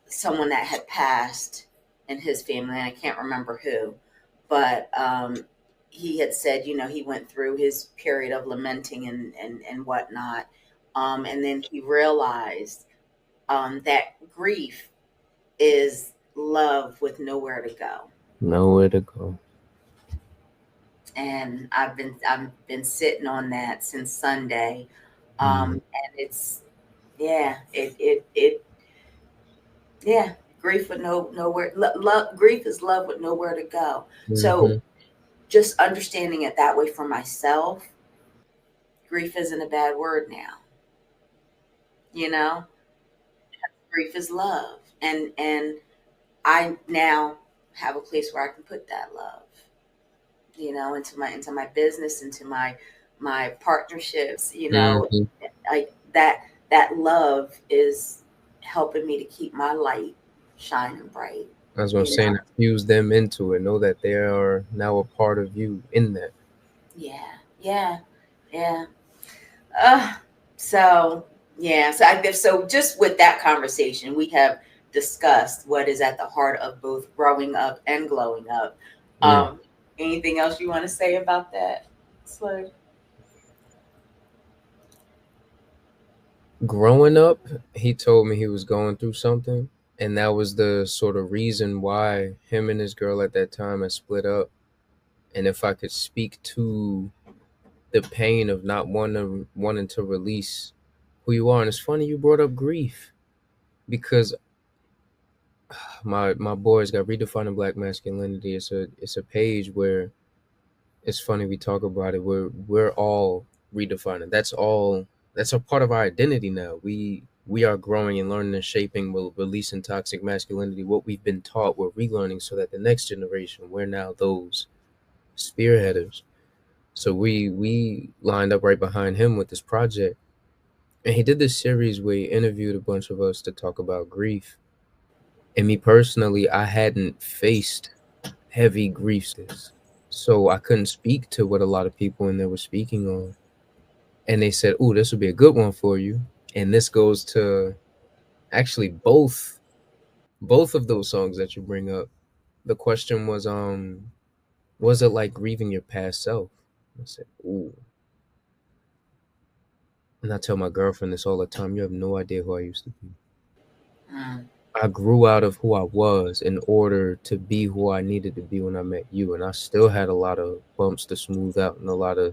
someone that had passed in his family, and I can't remember who, but he had said, he went through his period of lamenting and whatnot, and then he realized that grief is love with nowhere to go. Nowhere to go. And I've been sitting on that since Sunday. Mm-hmm. And it's, yeah, it yeah, grief with nowhere, love, grief is love with nowhere to go. So Mm-hmm. just understanding it that way for myself, grief isn't a bad word now. You know, grief is love, and I now have a place where I can put that love, into my business, into my my partnerships, Hmm. like that love is helping me to keep my light shining bright, That's what I'm you know. saying. Fuse them into it. Know that they are now a part of you in that. Yeah, yeah, yeah. Uh, so yeah, so just with that conversation, we have discussed what is at the heart of both growing up and glowing up. Mm. Um, Anything else you want to say about that, Slug? Growing up, he told me he was going through something, and that was the sort of reason why him and his girl at that time had split up. And if I could speak to the pain of not wanting to release who you are, and it's funny you brought up grief because my boys got redefining black masculinity. It's a page where it's funny we talk about it. We're all redefining. That's a part of our identity now. We are growing and learning and shaping. We're releasing toxic masculinity. What we've been taught, we're relearning so that the next generation, we're now those spearheaders. So we lined up right behind him with this project. And he did this series where he interviewed a bunch of us to talk about grief. And me personally, I hadn't faced heavy griefs like this. So I couldn't speak to what a lot of people in there were speaking on. And they said, "Ooh, this would be a good one for you." And this goes to actually both of those songs that you bring up. The question was it like grieving your past self? I said, "Ooh." And I tell my girlfriend this all the time, you have no idea who I used to be. Mm. I grew out of who I was in order to be who I needed to be when I met you. And I still had a lot of bumps to smooth out and I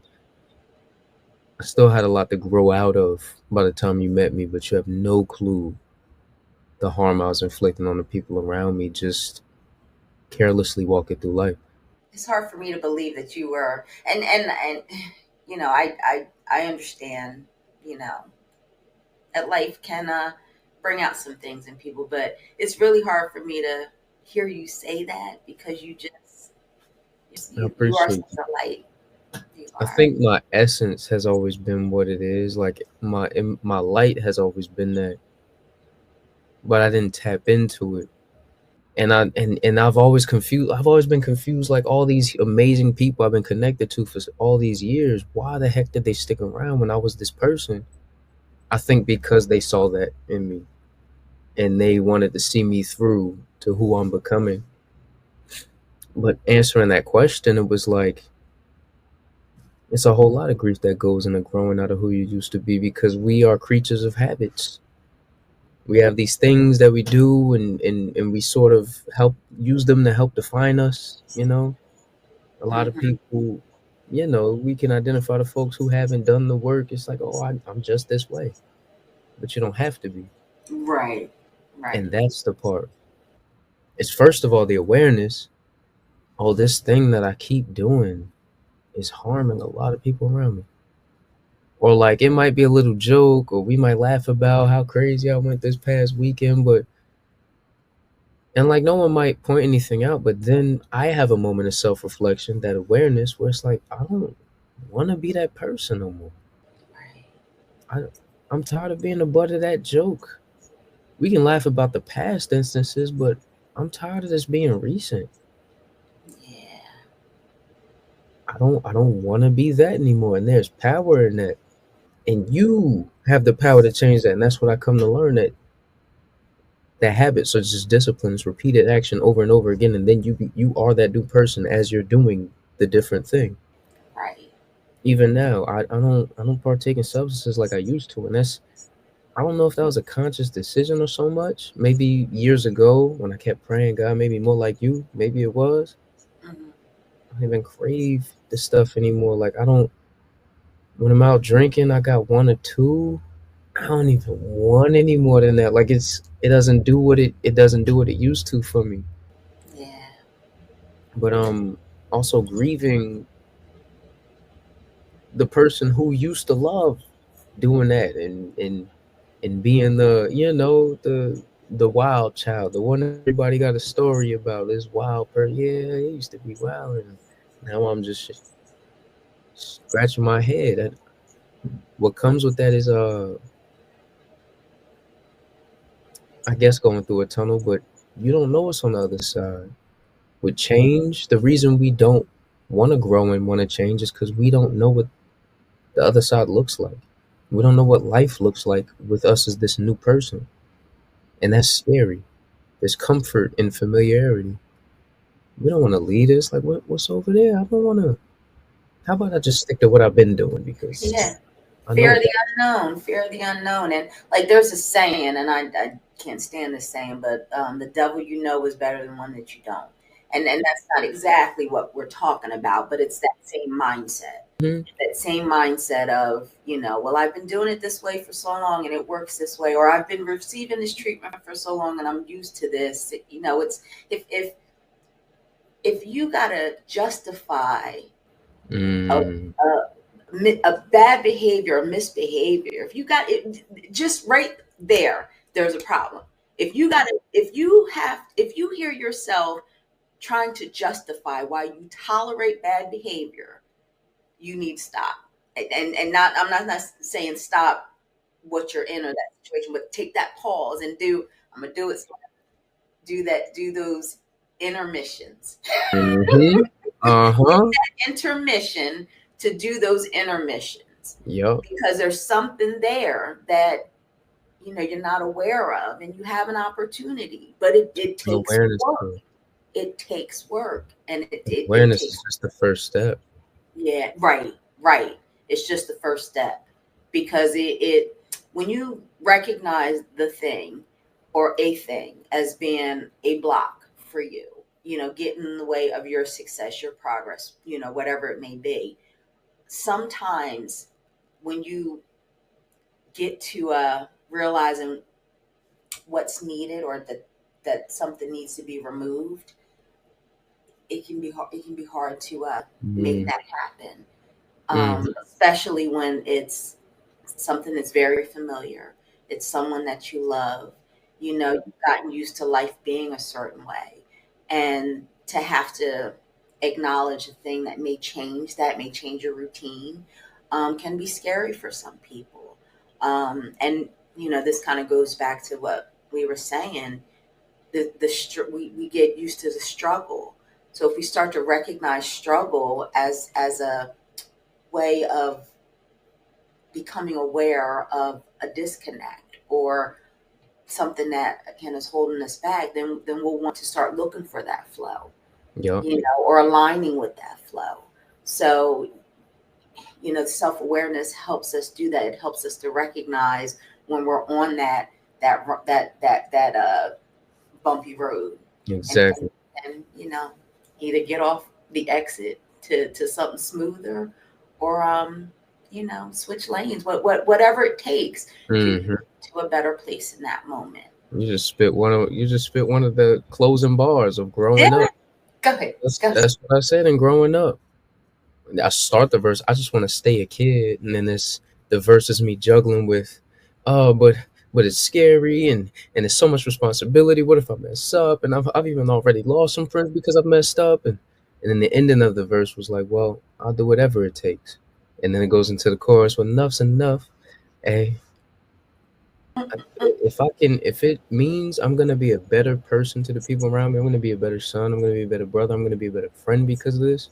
still had a lot to grow out of by the time you met me, but you have no clue the harm I was inflicting on the people around me just carelessly walking through life. It's hard for me to believe that you were, and I understand, you know, that life can bring out some things in people, but it's really hard for me to hear you say that because I you are appreciate such you. a light. You I are. think my essence has always been what it is. Like my light has always been that, but I didn't tap into it. And I've always confused. I've always been confused. Like all these amazing people I've been connected to for all these years. Why the heck did they stick around when I was this person? I think because they saw that in me and they wanted to see me through to who I'm becoming. But answering that question, it was like it's a whole lot of grief that goes into growing out of who you used to be because we are creatures of habits. We have these things that we do and we sort of help use them to help define us, you know. A lot of Hmm. people, we can identify the folks who haven't done the work. It's like, oh, I'm just this way, but you don't have to be. Right. Right. And that's the part. It's first of all the awareness. Oh, this thing that I keep doing is harming a lot of people around me. Or like it might be a little joke, or we might laugh about how crazy I went this past weekend, but and like no one might point anything out, but then I have a moment of self reflection, that awareness where it's like I don't want to be that person no more. Right. I, I'm tired of being the butt of that joke. We can laugh about the past instances, but I'm tired of this being recent. Yeah. I don't want to be that anymore. And there's power in that. And you have the power to change that. And that's what I come to learn, that habits are just disciplines, repeated action over and over again, and then you are that new person as you're doing the different thing. Right. Even now, I don't partake in substances like I used to, and that's I don't know if that was a conscious decision or so much. Maybe years ago when I kept praying, God made me more like you. Maybe it was. Hmm. I don't even crave this stuff anymore. Like I don't. When I'm out drinking, I got one or two. I don't even want any more than that. Like it doesn't do what it used to for me. Yeah. But also grieving the person who used to love doing that and being the wild child, the one everybody got a story about, this wild person. Yeah, he used to be wild, and now I'm just scratching my head. What comes with that is I guess going through a tunnel, but you don't know what's on the other side. With change, the reason we don't want to grow and want to change is because we don't know what the other side looks like. We don't know what life looks like with us as this new person. And that's scary. There's comfort in familiarity. We don't want to lead us. Like, what's over there? I don't want to. How about I just stick to what I've been doing because Yeah. I Fear know of the that. unknown, fear of the unknown. And like there's a saying, and I can't stand this saying, but the devil you know is better than one that you don't. And that's not exactly what we're talking about, but it's that same mindset. Mhm. That same mindset of, well, I've been doing it this way for so long and it works this way, or I've been receiving this treatment for so long and I'm used to this. It's if you gotta justify a, Mm, a bad behavior or misbehavior, if you got it just right there, there's a problem. If you hear yourself trying to justify why you tolerate bad behavior, you need to stop. And not I'm not saying stop what you're in or that situation, but take that pause and I'm gonna do it. Do those intermissions. hmm. Uh-huh. Intermission to do those intermissions Yup. because there's something there that you're not aware of and you have an opportunity, but it And takes awareness work. too. It takes work, and it Awareness is takes. just the first step. Yeah, right. It's just the first step because it when you recognize the thing or a thing as being a block for you, getting in the way of your success, your progress, whatever it may be. Sometimes when you get to realizing what's needed or that something needs to be removed, it can be hard to make Mm, that happen, mm, especially when it's something that's very familiar. It's someone that you love. You've gotten used to life being a certain way. And to have to acknowledge a thing that may change your routine, can be scary for some people. And, this kind of goes back to what we were saying. We get used to the struggle. So if we start to recognize struggle as a way of becoming aware of a disconnect or something that again is holding us back, then we'll want to start looking for that flow, yup. or aligning with that flow. So, self-awareness helps us do that. It helps us to recognize when we're on that bumpy road, and Exactly. and either get off the exit to something smoother, or switch lanes, whatever it takes for you to Hmm. get to a better place in that moment. You just spit one of the closing bars of Yeah, growing up. go ahead. Go. That's what I said in growing up. I start the verse. I just want to stay a kid, and then the verse is me juggling with, oh, but it's scary and it's so much responsibility. What if I mess up? And I've even already lost some friends because I've messed up. And then the ending of the verse was like, well, I'll do whatever it takes. And then it goes into the chorus. Well, enough's enough. Hey, if it means I'm gonna be a better person to the people around me, I'm gonna be a better son. I'm gonna be a better brother. I'm gonna be a better friend because of this.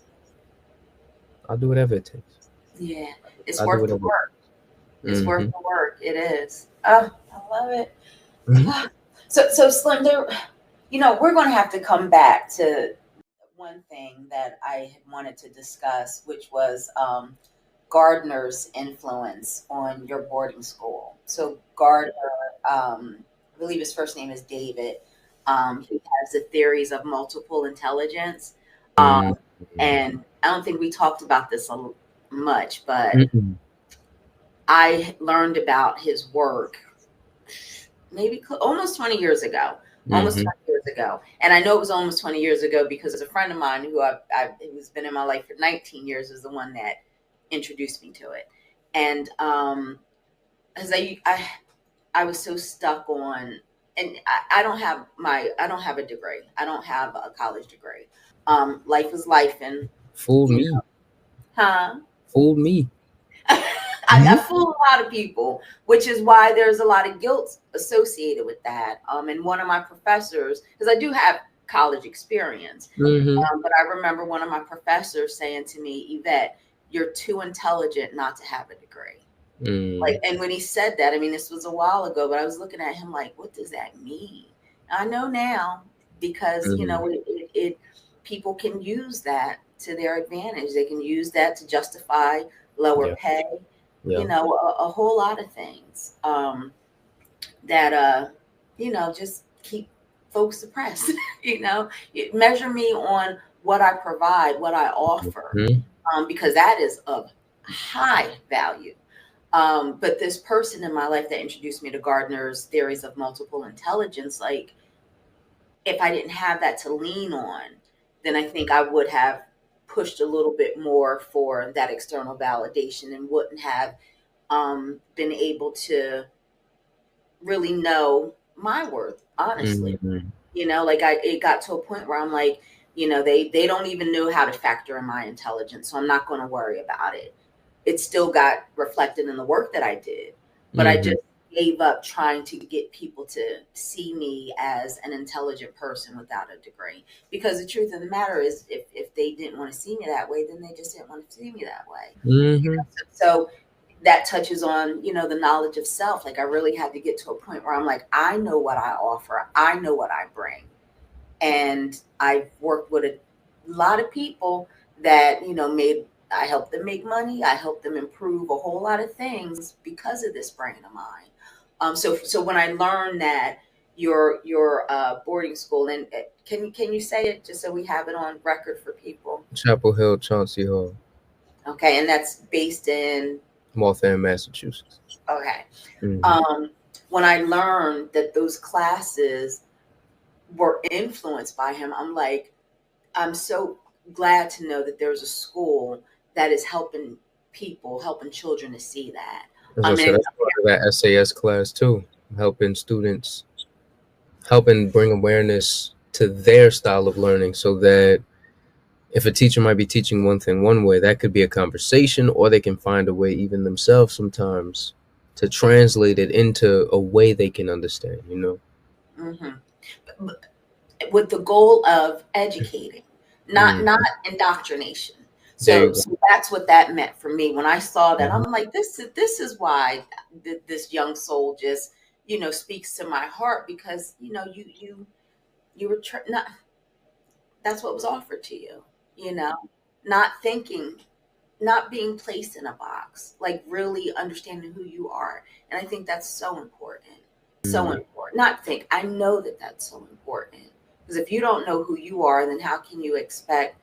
I'll do whatever it takes. Yeah, it's I'll do worth the whatever it work. It's worth Mhm. the work. It is. Oh, I love it. Mhm. Ah, so Slim, we're going to have to come back to one thing that I had wanted to discuss, which was Gardner's influence on your boarding school. So Gardner, I believe his first name is David. He has the theories of multiple intelligence, um, Mhm. and I don't think we talked about this much, but Mm-mm. I learned about his work maybe almost 20 years ago. Almost Mhm. 20 years ago. And I know it was almost 20 years ago because a friend of mine who's been in my life for 19 years is the one that introduced me to it. And as I was so stuck on, and I don't have a degree. I don't have a college degree. Life is life, and Fooled you me. know, huh? Fooled me. I fool a lot of people, which is why there's a lot of guilt associated with that. And one of my professors, because I do have college experience, Mm-hmm. but I remember one of my professors saying to me, Yvette, you're too intelligent not to have a degree. Mm-hmm. Like, and when he said that, I mean, this was a while ago, but I was looking at him like, what does that mean? I know now because, people can use that to their advantage. They can use that to justify lower Yeah. pay, Yeah. a whole lot of things that, just keep folks suppressed. Measure me on what I provide, what I offer, Mm-hmm. because that is of high value. But this person in my life that introduced me to Gardner's theories of multiple intelligence, like if I didn't have that to lean on, then I think I would have pushed a little bit more for that external validation and wouldn't have been able to really know my worth, honestly. Mm-hmm. Like it got to a point where I'm like, they don't even know how to factor in my intelligence, so I'm not going to worry about it. It still got reflected in the work that I did, but I Mm-hmm. just gave up trying to get people to see me as an intelligent person without a degree. Because the truth of the matter is, if they didn't want to see me that way, then they just didn't want to see me that way. Mm-hmm. So that touches on, the knowledge of self. Like I really had to get to a point where I'm like, I know what I offer, I know what I bring. And I've worked with a lot of people that, made I helped them make money, I helped them improve a whole lot of things because of this brain of mine. So when I learned that your boarding school, and can you say it just so we have it on record for people? Chapel Hill, Chauncey Hall, Okay, and that's based in. Waltham, Massachusetts. Okay. Mm-hmm. Um, when I learned that those classes were influenced by him, I'm like, I'm so glad to know that there's a school that is helping children to see that. As I said, And that's part of that SAS class too, helping students, helping bring awareness to their style of learning so that if a teacher might be teaching one thing one way, that could be a conversation, or they can find a way, even themselves sometimes, to translate it into a way they can understand, you know? mhm. With the goal of educating, not Mm, not indoctrination. there So you go. so that's what that meant for me. When I saw that, Mhm. I'm like, this is why this young soul just speaks to my heart, because you were not, that's what was offered to you, you know, not thinking, not being placed in a box, like really understanding who you are. And I think that's so important. So Mm, important. Not think, I know that that's so important. Because if you don't know who you are, then how can you expect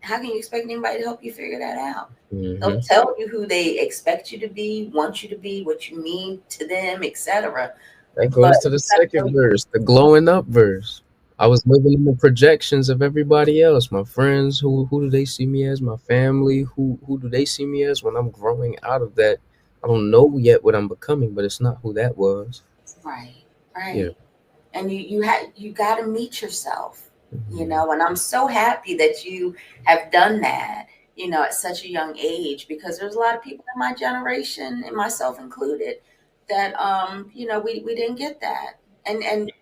anybody to help you figure that out? They'll mhm. tell you who they expect you to be, want you to be, what you mean to them, etc. That But goes to the you got to second know. verse, the glowing up verse. I was living in the projections of everybody else. My friends, who do they see me as? My family, who do they see me as when I'm growing out of that? I don't know yet what I'm becoming, but it's not who that was. Right, Yeah. right. And you got to meet yourself, Mhm. and I'm so happy that you have done that, at such a young age, because there's a lot of people in my generation, and myself included, that we didn't get that. And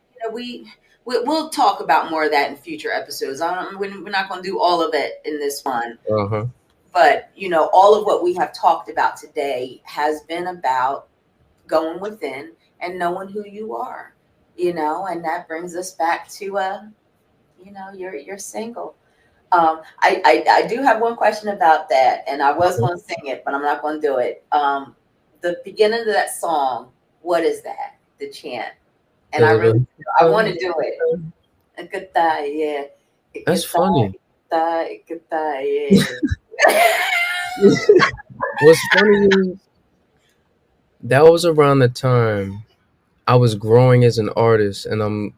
we'll talk about more of that in future episodes. We're not going to do all of it in this one, Uh-huh. but all of what we have talked about today has been about going within and knowing who you are, and that brings us back to you're single. I do have one question about that, and I was Okay. going to sing it, but I'm not going to do it. The beginning of that song, what is that? The chant, and Is it a I want to do it. Ikata, yeah, That's ikata, funny. ikata, ikata, yeah. What's funny is that was around the time I was growing as an artist, and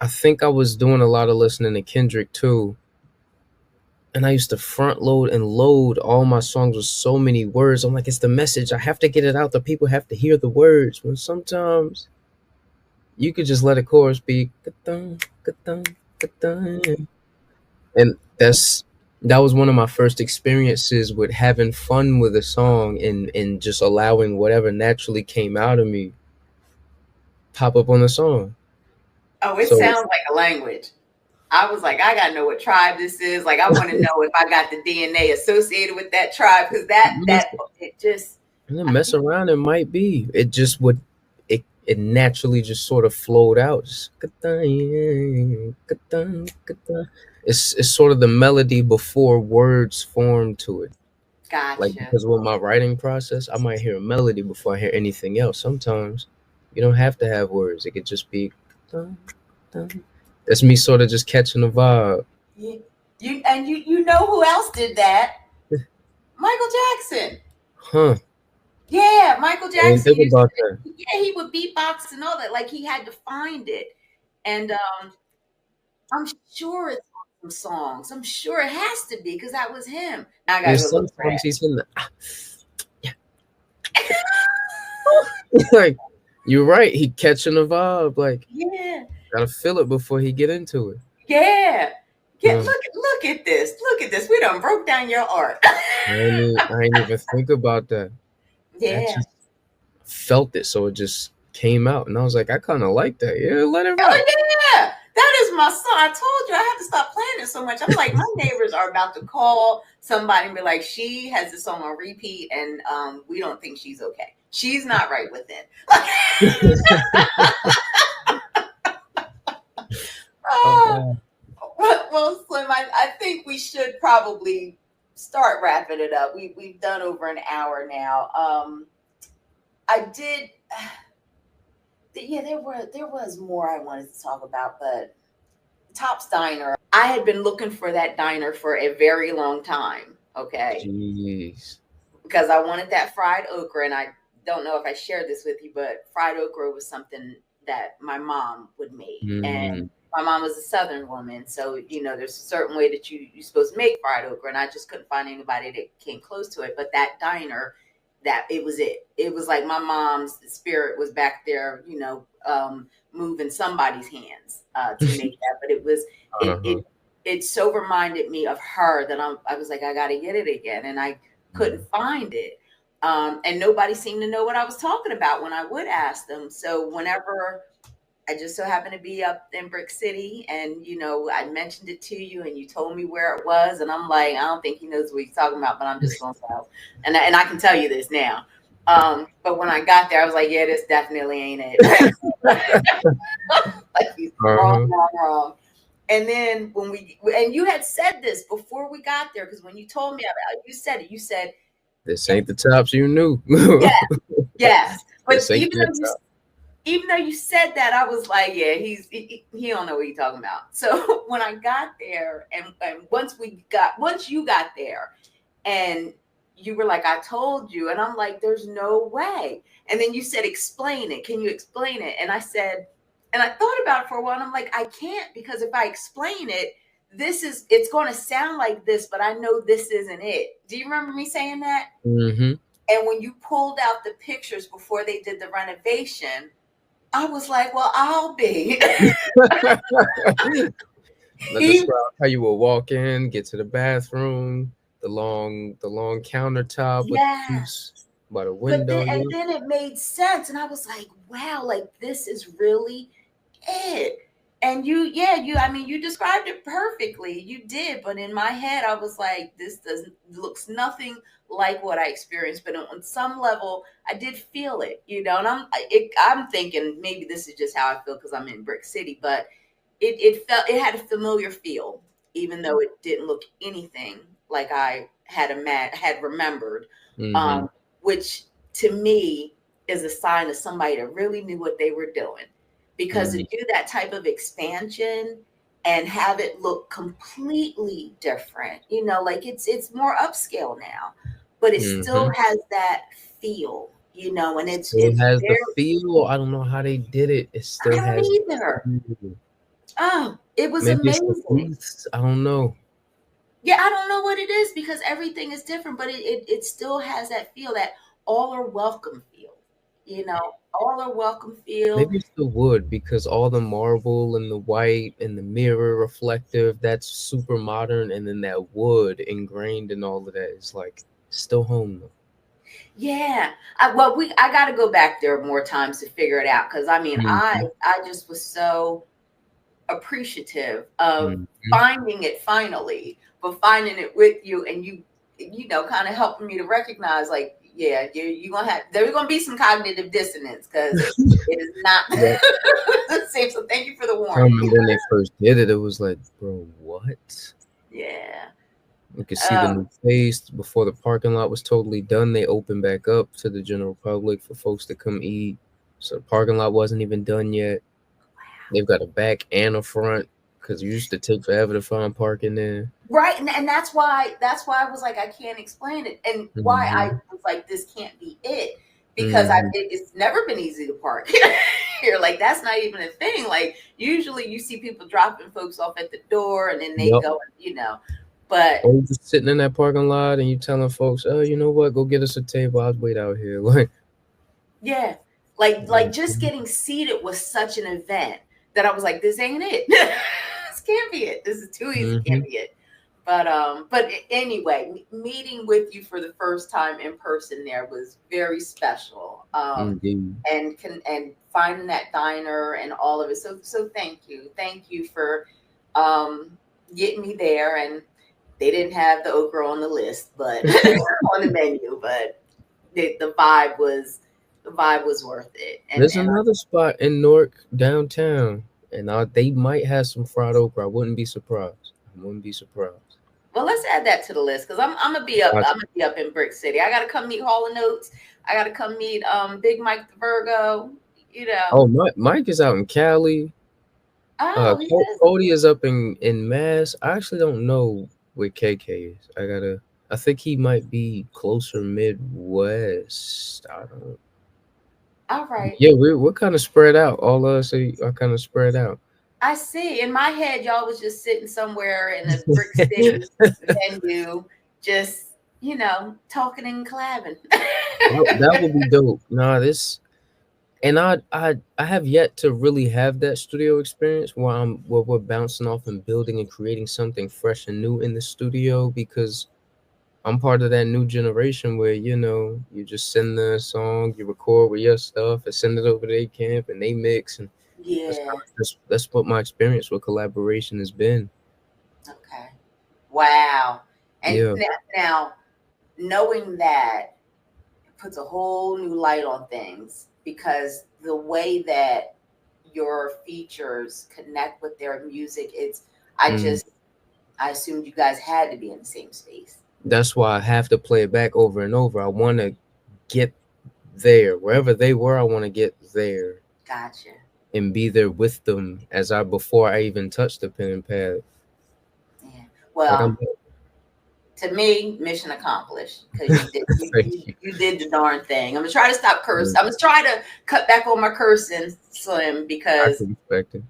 I think I was doing a lot of listening to Kendrick too. And I used to front load and load all my songs with so many words. I'm like, it's the message. I have to get it out. The people have to hear the words. When sometimes you could just let a chorus be, ka-dun, ka-dun, ka-dun. And that's that was one of my first experiences with having fun with a song, and just allowing whatever naturally came out of me pop up on the song. Oh, it So sounds like a language. I was like, I gotta know what tribe this is. Like, I want to know if I got the DNA associated with that tribe because that listen, it just and then I mess can't. around, it might be. It just would. It naturally just sort of flowed out. Just, it's sort of the melody before words form to it. Like, Gotcha. because with my writing process, I might hear a melody before I hear anything else. Sometimes you don't have to have words. It could just be. That's me sort of just catching the vibe. You know who else did that? Michael Jackson. Huh. Yeah, Michael I didn't Jackson think used about to. that. Yeah, he would beatbox and all that. Like he had to find it, and I'm sure it's on some songs. I'm sure it has to be because that was him. Now I gotta And go look for sometimes that. he's in the like, you're right. He catching the vibe. Like, Yeah, gotta feel it before he get into it. yeah. Huh. Look at this. Look at this. We done broke down your art. I ain't even think about that. I Yeah. just felt it, so it just came out, and I was like, I kind of like that. Yeah, let it Oh rock. yeah. That is my song. I told you I had to stop playing it so much. I'm like, my neighbors are about to call somebody and be like, she has this song on repeat and we don't think she's okay. She's not right within. Oh, Uh, well, Slim, I think we should probably start wrapping it up. We've done over an hour now. I did yeah, there was more I wanted to talk about, but Top's Diner. I had been looking for that diner for a very long time. Okay, Jeez. because I wanted that fried okra, and I don't know if I shared this with you, but fried okra was something that my mom would make, Mm-hmm. and my mom was a Southern woman, so there's a certain way that you're supposed to make fried okra, and I just couldn't find anybody that came close to it. But that diner, that it was it. It was like my mom's spirit was back there, moving somebody's hands to make that. But it Uh-huh. it it so reminded me of her that I was like, I got to get it again, and I couldn't find it. And nobody seemed to know what I was talking about when I would ask them. So whenever I just so happened to be up in Brick City and, I mentioned it to you and you told me where it was. And I'm like, I don't think he knows what he's talking about, but I'm just going to tell. And I can tell you this now. But when I got there, I was like, yeah, this definitely ain't it. Like he's wrong, Uh-huh. wrong, wrong. And then and you had said this before we got there, because when you told me about it, you said it. You said, This ain't the tops you knew. yeah, yes. But This ain't that top. even though you said that, I was like, yeah, he don't know what he's talking about. So when I got there, and once you got there, and you were like, I told you, and I'm like, there's no way. And then you said, explain it. Can you explain it? And I said, and I thought about it for a while. And I'm like, I can't, because if I explain it, it's going to sound like this, but I know this isn't it. Do you remember me saying that? Mm-hmm. And when you pulled out the pictures before they did the renovation, I was like, well, I'll be. Now He, describe how you will walk in, get to the bathroom, the long countertop with the yeah. juice by the window. Then it made sense. And I was like, wow, like this is really it. And I mean, you described it perfectly. You did. But in my head, I was like, this doesn't, looks nothing like what I experienced. But on some level, I did feel it, and I'm thinking maybe this is just how I feel because I'm in Brick City, but it had a familiar feel, even though it didn't look anything like I had remembered, Mm-hmm. um, which to me is a sign of somebody that really knew what they were doing, because to Mm-hmm. do that type of expansion and have it look completely different, like it's more upscale now, but it still Mm-hmm. has that feel, and Still it's has the very. feel. I don't know how they did it. It I still don't has the either. feel. Oh, it was Maybe it's the amazing. booths. I don't know. Yeah, I don't know what it is because everything is different, but it still has that feel, that all are welcome feel. You know, all are welcome feel. Maybe it's the wood because all the marble and the white and the mirror reflective, that's super modern. And then that wood ingrained in all of that is like still home though. Yeah. Well, I got to go back there more times to figure it out because I mean, Mm-hmm. I just was so appreciative of Mm-hmm. finding it finally, but finding it with you and you know, kind of helping me to recognize like, yeah, you gonna have there's gonna be some cognitive dissonance because it is not Yep. the same. So thank you for the I warning. remember when they first did it, it was like, bro, what? Yeah. You could see the new face before the parking lot was totally done. They opened back up to the general public for folks to come eat. So the parking lot wasn't even done yet. They've got a back and a front because it used to take forever to find parking there. Right, and that's why I was like I can't explain it, and why I Mm-hmm. was like this can't be it because Mm-hmm. it's never been easy to park here. Like that's not even a thing. Like usually you see people dropping folks off at the door and then they Yep. go, you know. But Or you just sitting in that parking lot and you telling folks, oh, you know what? Go get us a table. I'll wait out here. Like, yeah, like just mhm. getting seated was such an event that I was like, this ain't it. This can't be it. This is too easy. Can't Mhm. be it. But anyway, meeting with you for the first time in person there was very special. Indeed. And finding that diner and all of it. So thank you for getting me there. And they didn't have the okra on the list, but on the menu, but the vibe was worth it. There's And another spot in Newark downtown, and they might have some fried okra. I wouldn't be surprised. I wouldn't be surprised. well, let's add that to the list because I'm gonna be up. I'm gonna be up in Brick City. I gotta come meet Hall and Oates. I gotta come meet Big Mike the Virgo. You know. Oh, Mike is out in Cali. Oh, he is. Cody is up in Mass. I actually don't know where KK is. I think he might be closer Midwest. I don't. All right. Yeah, we're kind of spread out. All of us are kind of spread out. I see. In my head, y'all was just sitting somewhere in a Brick City venue, just talking and collabing. That would be dope. Nah, this and I have yet to really have that studio experience where we're bouncing off and building and creating something fresh and new in the studio because I'm part of that new generation where you just send the song, you record with your stuff, and send it over to their camp, and they mix, and Yeah. that's what my experience with collaboration has been. Okay. Wow. And Yeah. now knowing that puts a whole new light on things because the way that your features connect with their music, I Mm. just I assumed you guys had to be in the same space. That's why I have to play it back over and over. I want to get there wherever they were. I want to get there Gotcha. and be there with them as I before I even touch the pen and pad. Yeah. Like I'm. Well, to me, mission accomplished because Thank you. you did the darn thing. I'm gonna try to stop curse. Mm. I'm gonna try to cut back on my cursing, Slim, I because can respect it.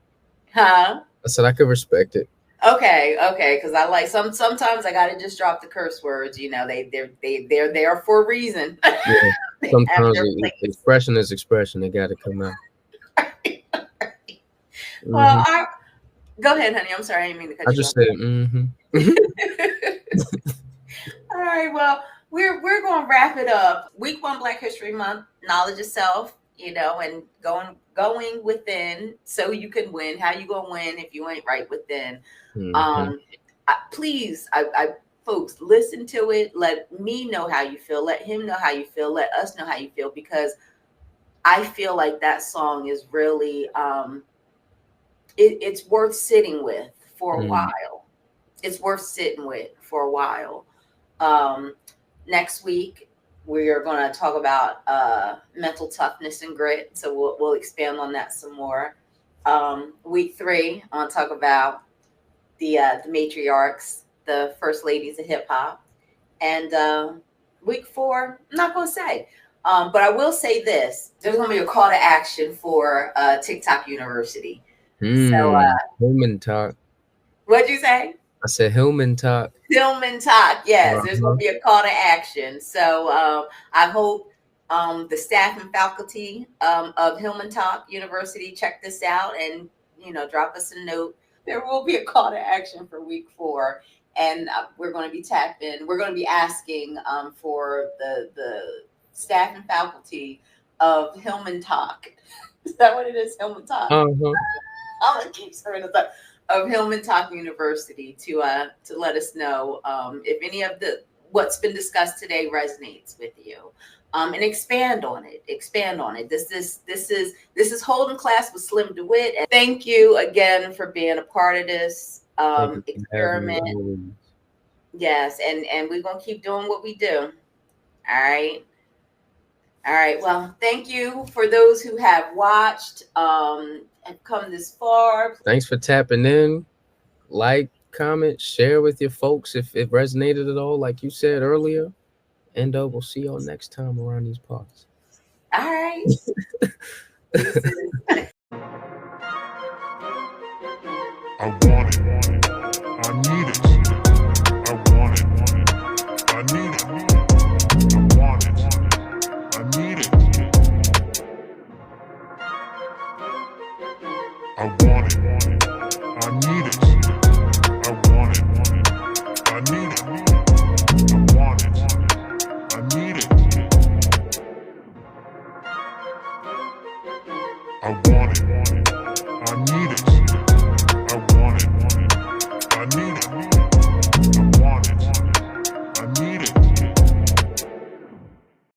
huh? I said I could respect it. Okay, because I like sometimes I gotta just drop the curse words. They're there for a reason. Yeah. They have Sometimes their place. expression is expression. They got to come out. Well, Hmm. go ahead, honey. I'm sorry, I didn't mean to I cut you just off. said, mm-hmm. All right, well, we're going to wrap it up. Week one, Black History Month, knowledge of self, and going within so you can win. How you gonna win if you ain't right within? Mm-hmm. Um, please, folks, listen to it. Let me know how you feel. Let him know how you feel. Let us know how you feel because I feel like that song is really it's worth sitting with for a Mm. while. It's worth sitting with for a while. Um, Next week, we are going to talk about mental toughness and grit. So we'll expand on that some more. Week three, I want to talk about the matriarchs, the first ladies of hip hop. And week four, I'm not going to say. But I will say this there's going to be a call to action for TikTok University. So, Hillman talk. what'd you say? I said Hillman talk. Film and talk. Yes, there's going Uh-huh. to be a call to action. So I hope. the staff and faculty of Hillman Top University, check this out and, drop us a note. There will be a call to action for week 4. And we're going to be we're going to be asking for the staff and faculty of Hillman Talk. Is that what it is? Hillman Talk. Uh-huh. I'm gonna keep screwing this up. Of Hillman Talk University to let us know if any of the what's been discussed today resonates with you, and expand on it. Expand on it. This is Holding Class with Slim da Wit. And thank you again for being a part of this experiment. Yes, and we're gonna keep doing what we do. All right. Well, thank you for those who have watched, have come this far. Thanks for tapping in. Like, comment, share with your folks if it resonated at all, like you said earlier. And we'll see y'all next time around these parts. All right. I want it. I need it. I want it. I need it. I want it. I need it. I want it. I need it. I want it. I need it. I want it. I need it. I want it. I need it. I want it. I need it. I want it. I need it.